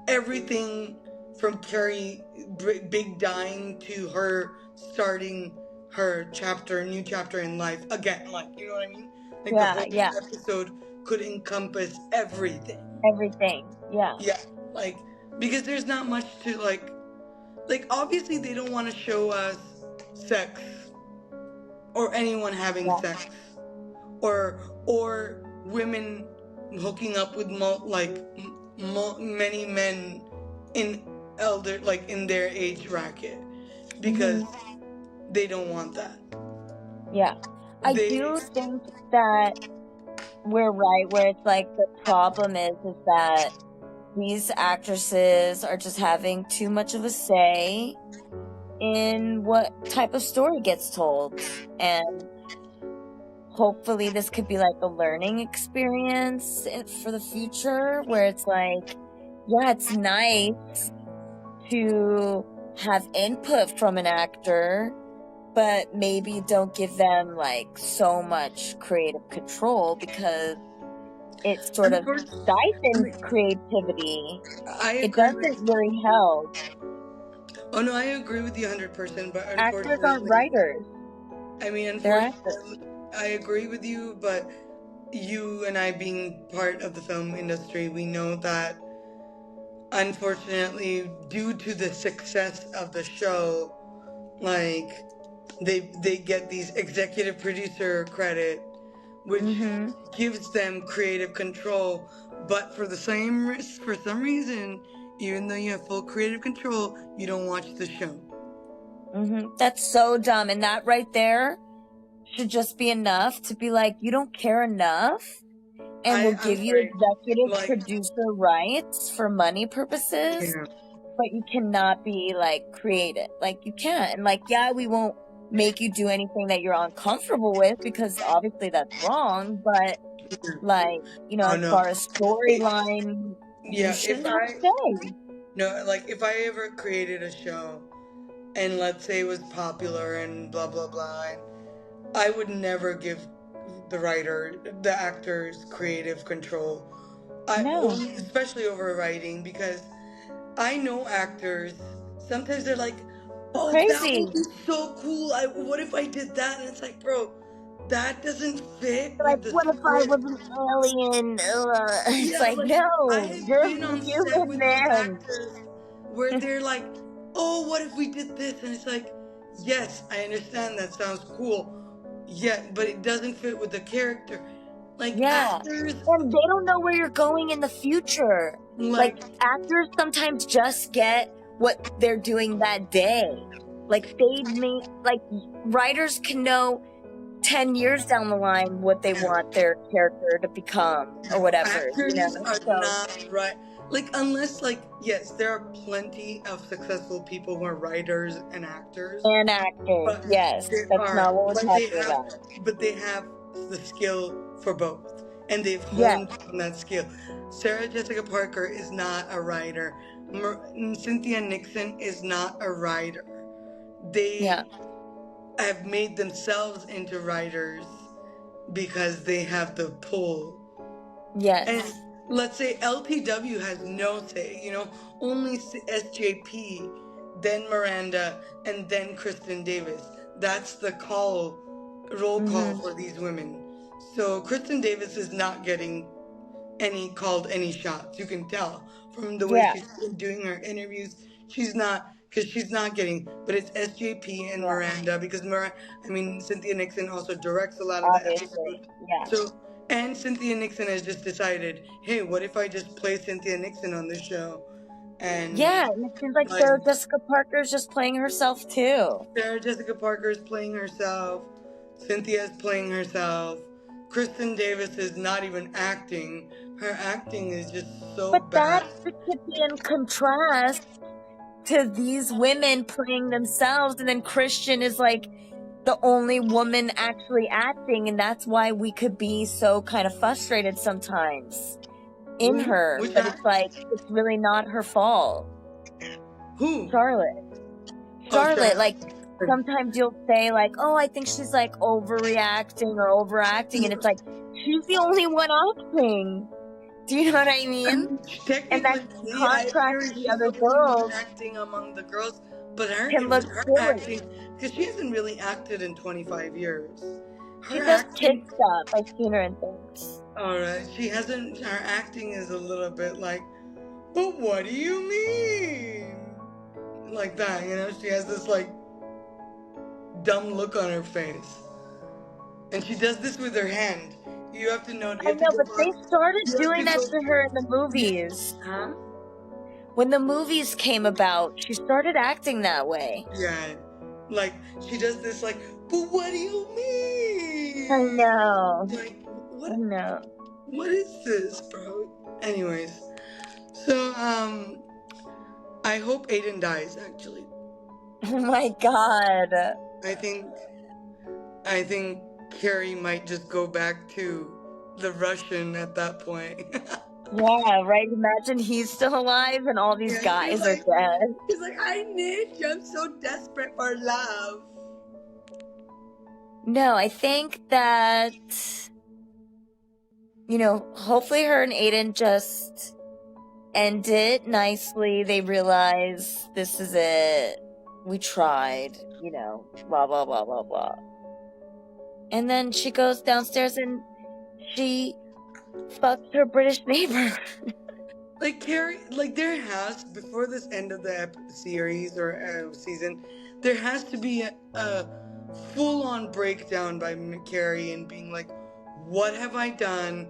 everything from Carrie Big dying to her starting her new chapter in life again. Like, you know what I mean? Like the whole Yeah. episode could encompass everything. Everything. Yeah. Yeah, like because there's not much to like obviously they don't want to show us sex or anyone having Yeah. sex or women hooking up with many men in in their age bracket because they don't want that. Yeah. I do think that we're right where it's like the problem is that these actresses are just having too much of a say in what type of story gets told, and hopefully this could be like a learning experience for the future where it's like, yeah, it's nice to have input from an actor, but maybe don't give them like so much creative control because it sort of stifles creativity. It doesn't really help. Oh no, I agree with you 100%, but Actors aren't writers. I mean, unfortunately, I agree with you, but you and I being part of the film industry, we know that unfortunately, due to the success of the show, like they get these executive producer credit, which gives them creative control. But for some reason, even though you have full creative control, you don't watch the show. That's so dumb, and that right there should just be enough to be like, you don't care enough, and we'll give you executive producer rights for money purposes, but you cannot be like creative. Like you can't, and like, yeah, we won't make you do anything that you're uncomfortable with because obviously that's wrong, but like, you know, as far as storyline, you shouldn't have to say. No, like if I ever created a show and let's say it was popular and blah blah blah, I would never give the actors creative control. Especially over writing, because I know actors, sometimes they're like, oh, that would be so cool. What if I did that? And it's like, bro, that doesn't fit like, with the what if I was an alien? It's like, no, you're a human man. Where they're like, oh, what if we did this? And it's like, yes, I understand that sounds cool. Yeah, but it doesn't fit with the character. Like, actors, and they don't know where you're going in the future. Like actors sometimes just get what they're doing that day. Like writers can know 10 years down the line what they want their character to become or whatever. Actors are not right. Like, unless, like, yes, there are plenty of successful people who are writers and actors. But yes, that's not what we're talking about. But they have the skill for both, and they've honed on that skill. Sarah Jessica Parker is not a writer. Cynthia Nixon is not a writer. They have made themselves into writers because they have the pull. Yes. And let's say LTW has no say, you know, only SJP, then Miranda, and then Kristen Davis. That's the roll call for these women. So Kristen Davis is not getting called any shots. You can tell from the way she's been doing her interviews. She's not getting, but it's SJP and Miranda, because Cynthia Nixon also directs a lot of the episodes. So, and Cynthia Nixon has just decided, hey, what if I just play Cynthia Nixon on this show? And it seems like Sarah Jessica Parker's just playing herself too. Sarah Jessica Parker is playing herself. Cynthia is playing herself. Kristen Davis is not even acting. Her acting is just so bad. But that could be in contrast to these women playing themselves, and then Christian is like the only woman actually acting, and that's why we could be so kind of frustrated sometimes in her. But it's like, it's really not her fault. Who? Charlotte. Like, sometimes you'll say like, oh, I think she's like overreacting or overacting, and it's like, she's the only one acting. Do you know what I I mean? mean, And that technically, I contrast agree. to the She's other the only one girls acting among the girls, but her can look her silly. acting, because she hasn't really acted in 25 years. She Her does kid acting, stuff. I've seen her in things. all right, she hasn't. Her acting is a little bit like, but what do you mean? Like that, you know? She has this like dumb look on her face, and she does this with her hand. You have to know. You I have to know, go but they back. started You have doing to that go. to her in the You, movies. huh? When the movies came about, she started acting that way. Yeah, like she does this like, but what do you I mean? know. Like, I know. what is this, bro? Anyways, so I hope Aiden dies. Actually, Oh my god. I think I think Carrie might just go back to the Russian at that point. Yeah, right? Imagine he's still alive and all these Yeah, guys are dead. she's like, I need you. I'm so desperate for love. No, I think that, you know, hopefully her and Aiden just end it nicely. They realize this is it. We tried, you know, blah, blah, blah, blah, blah. And then she goes downstairs and she fucks her British neighbor. Like Carrie, like there has before this end of the series or season, there has to be a full-on breakdown by Carrie and being like, "What have I done?"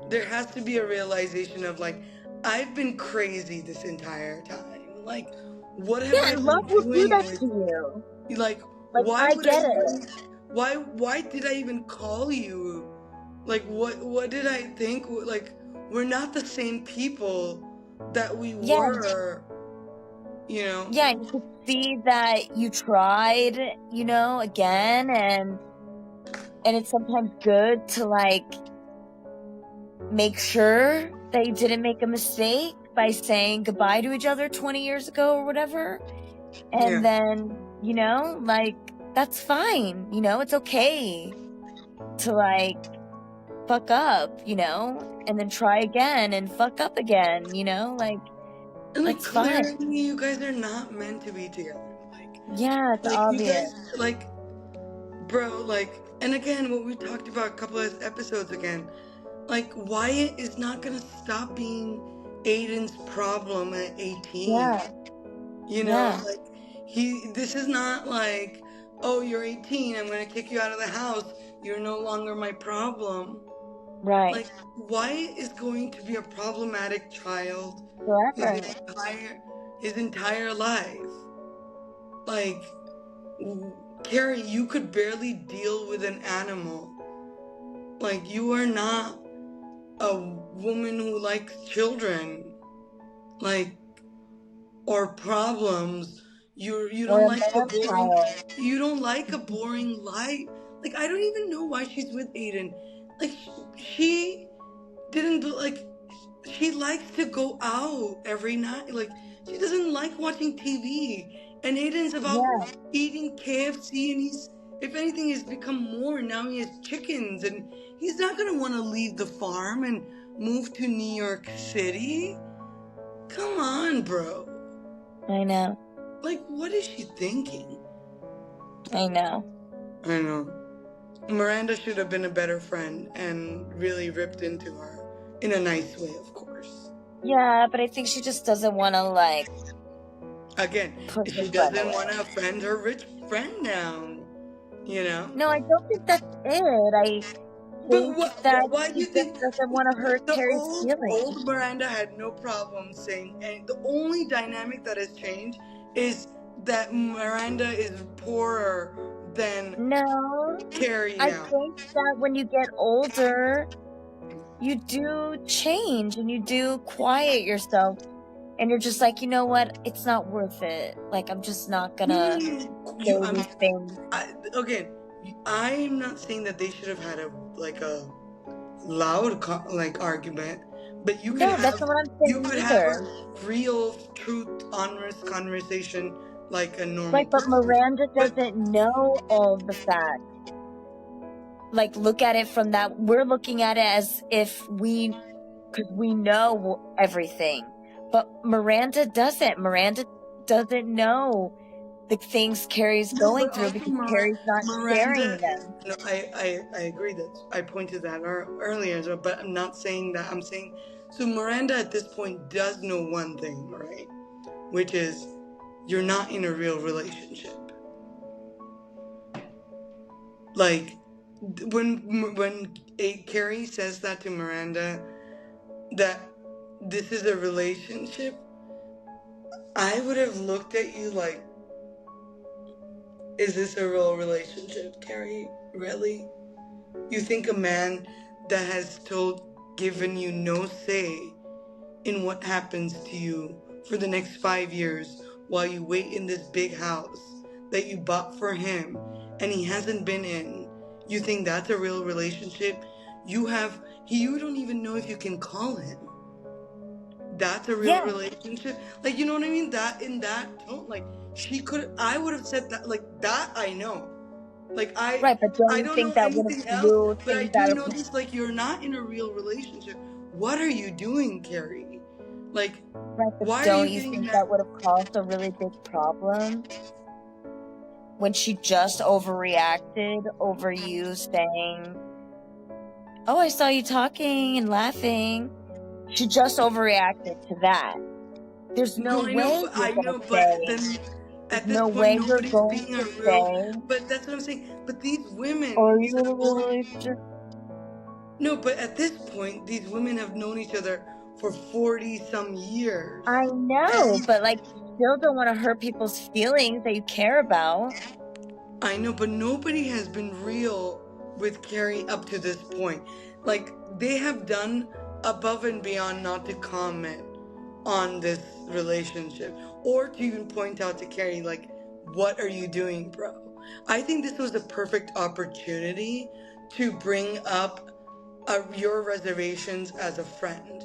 There has to be a realization of like, "I've been crazy this entire time. Like, what have Yeah, I and been love will do doing that with to you. like? Like, Why I would I get even? it. Why did I even call you? Like, what did I think? Like, we're not the same people that we Yeah. were, you know? Yeah, and you could see that you tried, you know, again, and it's sometimes good to like make sure that you didn't make a mistake by saying goodbye to each other 20 years ago or whatever. And Yeah. then, you know, like that's fine, you know, it's okay to like fuck up, you know, and then try again and fuck up again, you know, like And like that's fine. clearly you guys are not meant to be together. Yeah, it's Like you obvious. guys like bro, like and again what we talked about a couple of episodes again, like Wyatt is not gonna stop being Aiden's problem at 18. Yeah. You know, Yeah. like this is not like, oh, you're 18, I'm gonna kick you out of the house. You're no longer my problem. Right. Like, Wyatt is going to be a problematic child Forever. his entire life. Like, Carrie, you could barely deal with an animal. Like, you are not a woman who likes children. Like, or problems. You Or don't a like a man boring child. you don't like a boring life. Like I don't even know why she's with Aiden. Like she didn't like she likes to go out every night. Like she doesn't like watching TV. And Aiden's about eating KFC and he's if anything he's become more. Now he has chickens and he's not gonna want to leave the farm and move to New York City. Come on, bro. I know. Like, what is she thinking? I know. I know. Miranda should have been a better friend and really ripped into her. In a nice way, of course. Yeah, but I think she just doesn't want to, like... Again, she doesn't want to offend her rich friend now. You know? No, I don't think that's it. I think why do you think doesn't want to hurt Carrie's feelings. Old Miranda had no problem saying, and the only dynamic that has changed is that Miranda is poorer than Carrie now. I think that when you get older, you do change and you do quiet yourself. And you're just like, you know what? It's not worth it. Like, I'm just not gonna say these things. Again, I'm not saying that they should have had a loud argument, but you could that's not what I'm saying. You could have a real, truth, honest conversation like a normal. Right, but Miranda doesn't know all the facts. Like, look at it from that. We're looking at it as if we because we know everything. But Miranda doesn't. Miranda doesn't know the things Carrie's No, going but through also because Carrie's not sharing Miranda. them. No, I agree that I pointed that earlier as well, but I'm not saying that. I'm saying so. Miranda at this point does know one thing, right? Which is you're not in a real relationship. Like when Carrie says that to Miranda, that this is a relationship, I would have looked at you like, is this a real relationship, Carrie? Really? You think a man that has given you no say in what happens to you for the next 5 years while you wait in this big house that you bought for him and he hasn't been in, you think that's a real relationship? You don't even know if you can call him. That's a real relationship? Like, you know what I mean? That in that tone, like I would have said that, like, that I know. Like Right, but don't I you don't know think that would have anything else, blew but I things do out of know this, like, you're not in a real relationship. What are you doing, Carrie? Like, right, but why are don't you you getting think that? that would have caused a really big problem when she just overreacted over you saying, "Oh, I saw you talking and laughing." She just overreacted to that. There's no No, I know, way but you're gonna then say. There's at this no point way you're nobody's going being a to real. say, But that's what I'm saying. But these women, "Are these you in a have real all. relationship?" No, but at this point, these women have known each other for 40 some years. I know, And but like, you still don't want to hurt people's feelings that you care about. I know, but nobody has been real with Carrie up to this point. Like, they have done above and beyond not to comment on this relationship or to even point out to Carrie, like, what are you doing, bro? I think this was a perfect opportunity to bring up your reservations as a friend.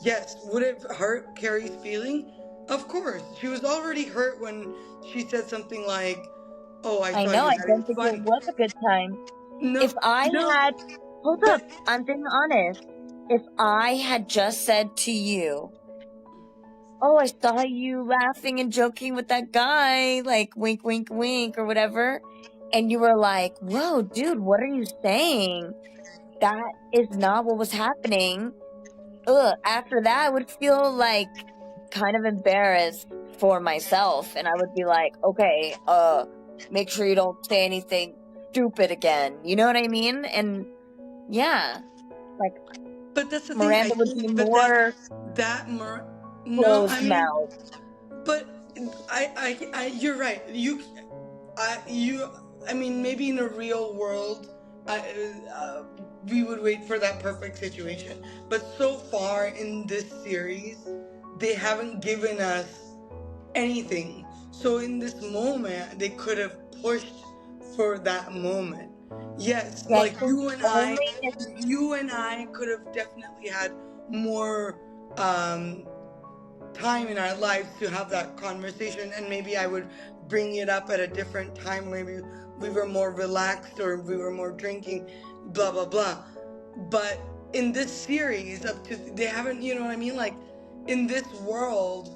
Yes, would it hurt Carrie's feeling? Of course. She was already hurt when she said something like, "Oh, I I saw know, you I having don't think it fun." was a good time. If No, I no, had, hold but up, I'm being honest. If I had just said to you, "Oh, I saw you laughing and joking with that guy," like wink, wink, wink, or whatever, and you were like, "Whoa, dude, what are you saying? That is not what was happening." Ugh, after that, I would feel like kind of embarrassed for myself, and I would be like, "Okay, make sure you don't say anything stupid again." You know what I mean? And yeah, like that's the thing. I Miranda would be think, but more no, I closed mean, mouth. but you're right. I mean, maybe in a real world, I, we would wait for that perfect situation. But so far in this series, they haven't given us anything. So in this moment, they could have pushed for that moment. Yes, Yeah, I like think only if you and I could have definitely had more um, time in our lives to have that conversation, and maybe I would bring it up at a different time. Maybe we were more relaxed or we were more drinking, blah blah blah. But in this series, up to they haven't, you know what I mean? Like, in this world,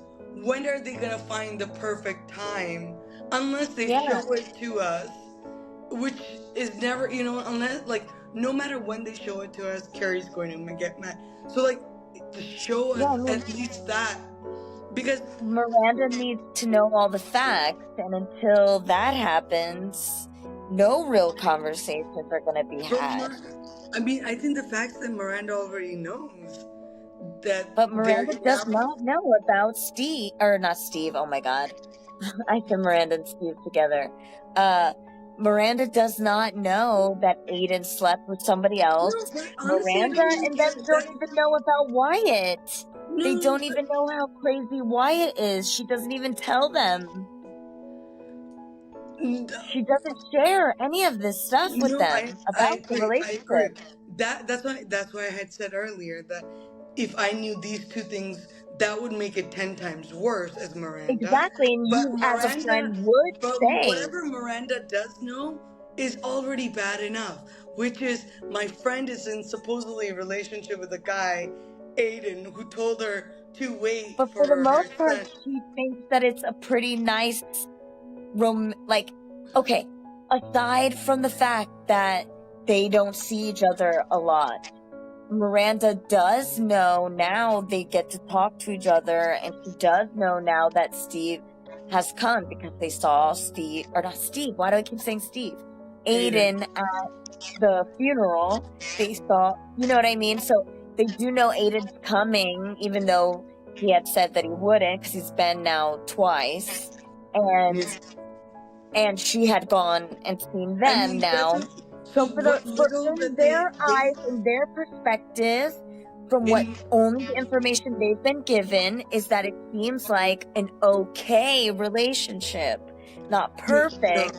when are they gonna find the perfect time? Unless they yeah, show it to us, which is never, unless, like, no matter when they show it to us, Carrie's going to get mad. So, like, to show yeah. us I mean, at least that, because Miranda needs to know all the facts, and until that happens, no real conversations are going to be but had. I mean, I think the facts that Miranda already knows that But they're Miranda gonna does have. not know about Steve, or not Steve. Oh my God, I said Miranda and Steve together. Miranda does not know that Aiden slept with somebody else. No, but honestly, I Miranda don't even and them care don't that. even know about Wyatt. They No, don't even know how crazy Wyatt is. She doesn't even tell them. She doesn't share any of this stuff with no, them I about the agree. I agree. relationship. That's why I had said earlier that if I knew these two things, that would make it 10 times worse as Miranda. Exactly, and But you as a Miranda, friend would but say, whatever Miranda does know is already bad enough. Which is, my friend is in supposedly a relationship with a guy, Aiden, who told her to wait But for the for her most part, son. she thinks that it's a pretty nice okay, aside from the fact that they don't see each other a lot, Miranda does know now they get to talk to each other, and she does know now that Steve has come because they saw Steve, or not Steve, why do I keep saying Steve? Aiden at the funeral. They saw, you know what I mean? So they do know Aiden's coming, even though he had said that he wouldn't, because he's been now twice. Yeah. And she had gone and seen I them mean, that's now. a, So so what for little in that their they eyes, in their perspective, from what in only the information they've been given is that it seems like an okay relationship. Not no, perfect,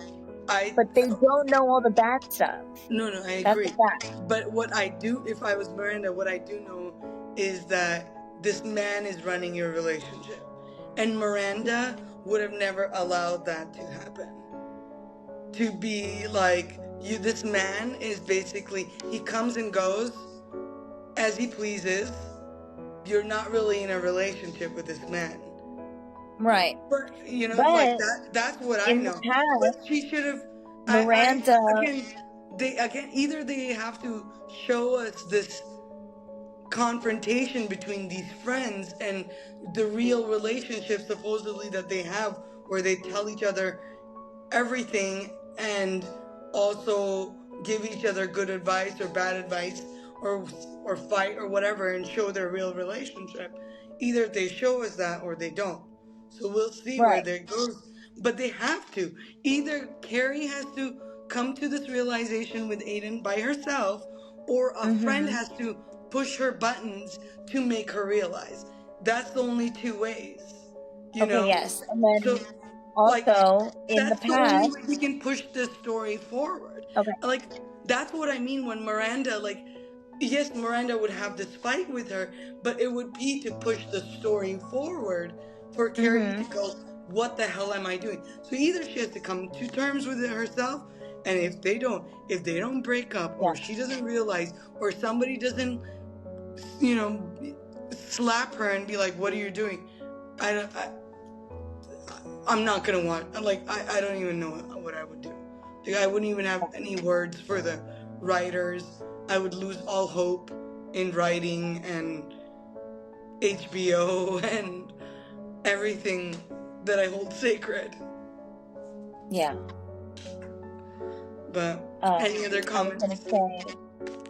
I but they don't know all the bad stuff. no, I That's a agree. fact. But what I do, if I was Miranda, what I do know is that this man is running your relationship, and Miranda would have never allowed that to happen. To be like you, this man is basically, he comes and goes as he pleases. You're not really in a relationship with this man. Right. But, like But that's what I in the know. But past, she should have, Miranda, again, either they have to show us this confrontation between these friends and the real relationship supposedly that they have, where they tell each other everything and also give each other good advice or bad advice, or fight or whatever, and show their real relationship. Either they show us that or they don't. So we'll see where right. that goes. But they have to. Either Carrie has to come to this realization with Aiden by herself, or a friend Mm-hmm. has to push her buttons to make her realize. That's the only two ways, you Okay, know? yes. And So, then like, also in the that's the only way past, we can push this story forward. okay. Like, that's what I mean when Miranda, yes, Miranda would have this fight with her, but it would be to push the story forward for Carrie Mm-hmm. to go, what the hell am I doing? So either she has to come to terms with it herself, and if they don't break up, Yeah. or she doesn't realize, or somebody doesn't, you know, slap her and be like, what are you doing? I'm not gonna want, I don't even know what I would do. Like, I wouldn't even have any words for the writers. I would lose all hope in writing and HBO and everything that I hold sacred. Yeah. But any other I was comments? gonna say,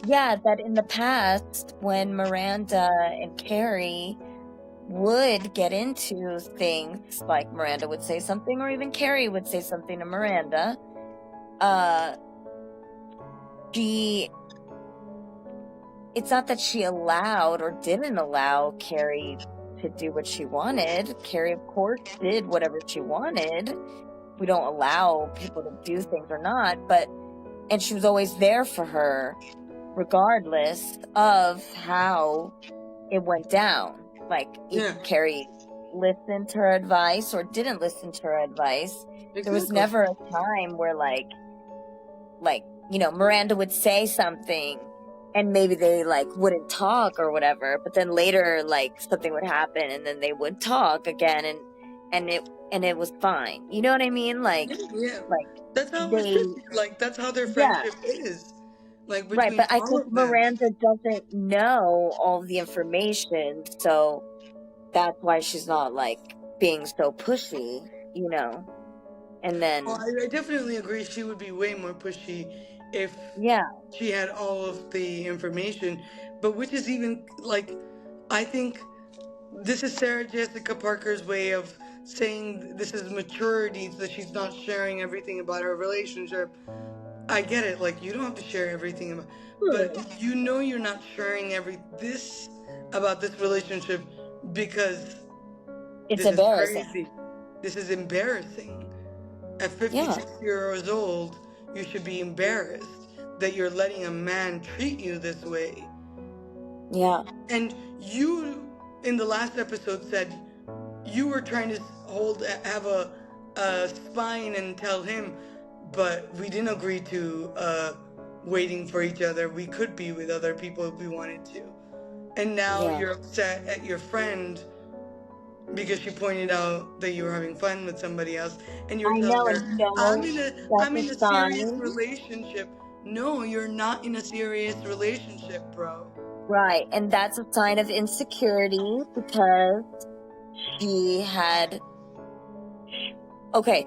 yeah, that in the past, when Miranda and Carrie would get into things, like Miranda would say something, or even Carrie would say something to Miranda, it's not that she allowed or didn't allow Carrie to do what she wanted. Carrie, of course, did whatever she wanted. We don't allow people to do things or not, and she was always there for her, regardless of how it went down. Like, if Carrie listened to her advice or didn't listen to her advice, Exactly. there was never a time where Miranda would say something and maybe they wouldn't talk or whatever, but then later something would happen and then they would talk again, and it was fine. You know what I mean? Yeah. That's how it should be. That's how their friendship is. Between right, but I all think of them. Miranda doesn't know all the information, so that's why she's not being so pushy, and then Well, I definitely agree. She would be way more pushy if she had all of the information. But which is even I think this is Sarah Jessica Parker's way of saying this is maturity, so she's not sharing everything about her relationship. I get it. You don't have to share everything about, but you're not sharing this about this relationship because it's this embarrassing. is crazy. This is embarrassing. At 56 years old, you should be embarrassed that you're letting a man treat you this way. Yeah. And you, in the last episode, said you were trying to have a spine and tell him, but we didn't agree to waiting for each other. We could be with other people if we wanted to. and now Yeah. you're upset at your friend because she pointed out that you were having fun with somebody else, and you're I telling know, her, and you know I'm that's in a a serious sign. relationship. No, you're not in a serious relationship, bro. Right. And that's a sign of insecurity because she had. Okay.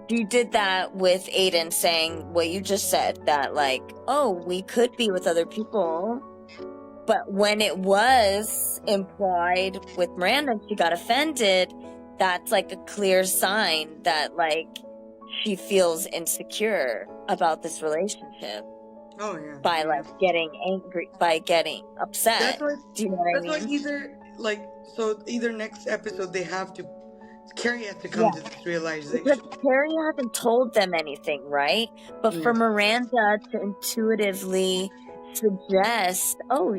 You did that with Aiden saying what you just said, that like, oh, we could be with other people. But when it was implied with Miranda and she got offended, that's like a clear sign that like she feels insecure about this relationship Oh yeah. by Yeah. like getting angry, by getting upset. That's why. Do you know what I That's why mean? either next episode they have to. Carrie has to come Yeah. to this Because realization. Carrie hasn't told them anything, right? But for Yeah. Miranda to intuitively suggest, oh,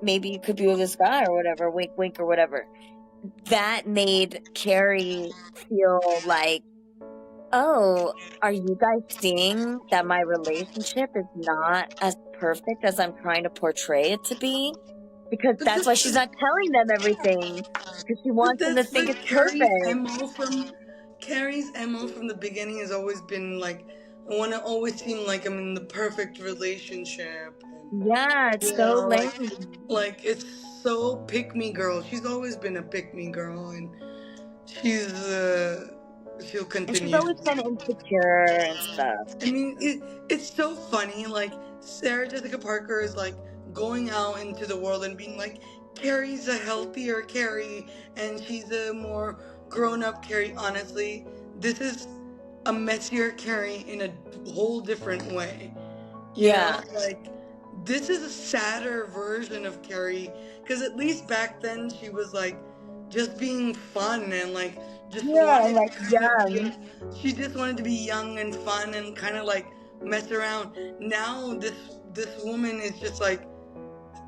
maybe you could be with this guy or whatever, wink, wink, or whatever. That made Carrie feel like, oh, are you guys seeing that my relationship is not as perfect as I'm trying to portray it to be? Because But that's this, why she's not telling them everything, because she but wants them to that's think but it's perfect. Carrie's mo from the beginning has always been like, I want to always seem like I'm in the perfect relationship, and Yeah, it's so lame. it's so pick me girl. She's always been a pick me girl, and she's she'll And she's continue. always been insecure and stuff. I mean, it's so funny. Like, Sarah Jessica Parker is like going out into the world and being like, Carrie's a healthier Carrie, and she's a more grown up Carrie. Honestly, this is a messier Carrie in a whole different way. You know, Yeah. like, this is a sadder version of Carrie, because at least back then she was like just being fun and like just Yeah, wanted to like kind of be young. she just wanted to be young and fun and kind of like mess around. Now this woman is just like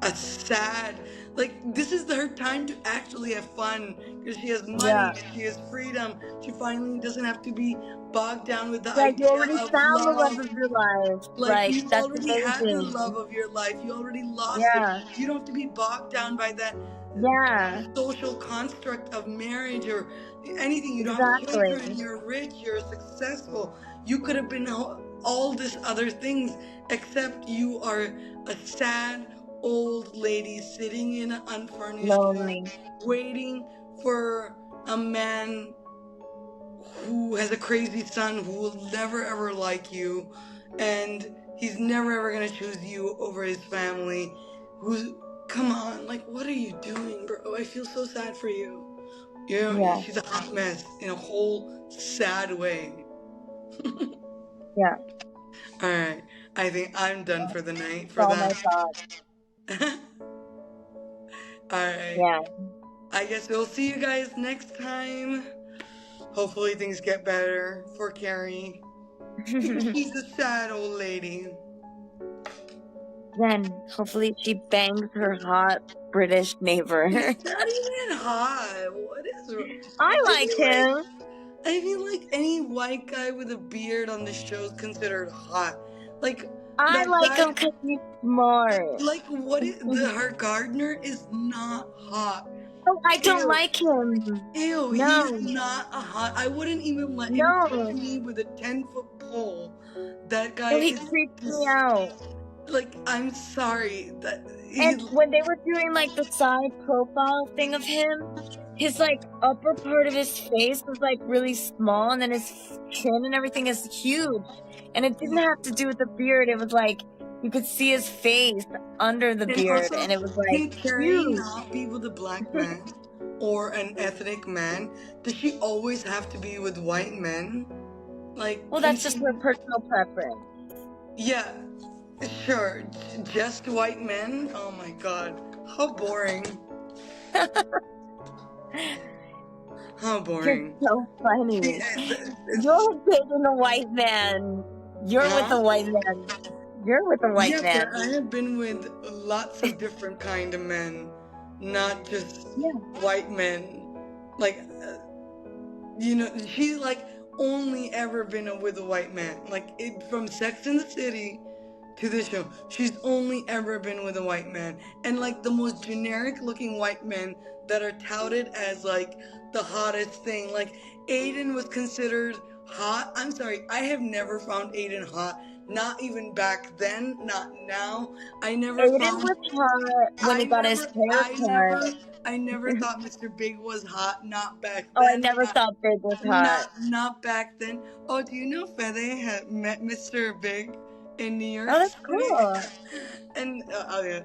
a sad, like, this is her time to actually have fun because she has money Yeah. and she has freedom. She finally doesn't have to be bogged down with the Yeah, you idea already of found the love love. of your life. Like, Like, you that's already had the love amazing. of your life. You already lost it. Yeah. You don't have to be bogged down by that Yeah, social construct of marriage or anything. You don't have exactly. children. You're rich. You're successful. You could have been all this other things, except you are a sad old lady sitting in an unfurnished home, Lonely. waiting for a man who has a crazy son who will never ever like you, and he's never ever gonna choose you over his family. Who's, come on, like, what are you doing, bro? I feel so sad for you. You know, Yeah. she's a hot mess in a whole sad way. Yeah. All right, I think I'm done for the night for Oh my that. God. All right, Yeah. I guess we'll see you guys next time. Hopefully things get better for Carrie, because she's a sad old lady. Then hopefully she bangs her hot British neighbor. It's not even hot. What is? I like him. I feel like any white guy with a beard on the show is considered hot. Like, I that like guy, him because he's smart. like, what is her gardener is not hot. Oh, I don't Ew. like him. Ew, No. he's not a hot. I wouldn't even let him No. touch me with a 10-foot pole. That guy No, he is creeps me out. like, I'm sorry that And when they were doing like the side profile thing of him, his like upper part of his face was like really small, and then his chin and everything is huge. And it didn't have to do with the beard. It was like you could see his face under the beard, also, and it was can like Carrie huge. not be with a black man or an ethnic man? Does she always have to be with white men? Like, Well, that's just her personal preference. yeah, sure, just white men. Oh my god, how boring! How boring! You're so funny. You're dating a white man. You're with a white man. You're with a white man. But I have been with lots of different kind of men, not just white men. Like, you know, she's like only ever been with a white man. Like, from Sex and the City to the show. She's only ever been with a white man. And like the most generic looking white men that are touted as like the hottest thing. Like Aiden was considered hot. I'm sorry, I have never found Aiden hot. Not even back then, not now. I never Aiden found was hot when I he got his never hair cut. I never thought Mr. Big was hot, not back Oh, I then. never thought Big was hot. Not back then. Oh, do you know Fede had met Mr. Big in New York Oh, that's City? cool. And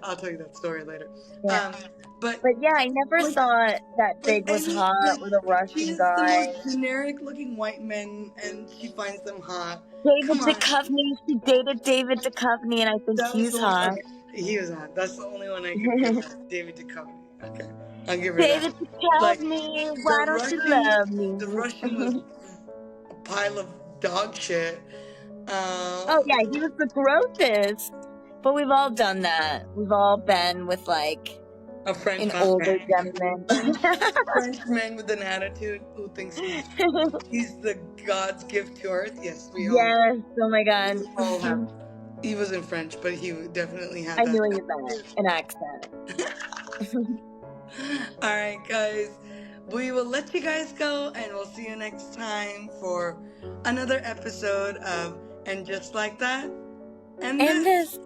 I'll tell you that story later. Yeah. But But yeah, I never like, thought that Big was any hot like with a she Russian is the guy. most generic looking white men, and she finds them hot. David Come on, Duchovny. She dated David Duchovny, and I think that was he's the one. hot. Okay, he was hot. That's the only one I could give her. David Duchovny. Okay, I'll give her David that. Like Duchovny, why don't you love me? the Russian was a pile of dog shit. Oh yeah, he was the grossest. But we've all done that. We've all been with like A French an hot older man. gentleman. French man with an attitude who thinks he's the God's gift to earth. Yes, we all. Yes. Oh my god. We all have. He wasn't French, but he definitely had I that. knew what you meant. An accent. All right, guys. We will let you guys go, and we'll see you next time for another episode of And Just Like That. And And this. this.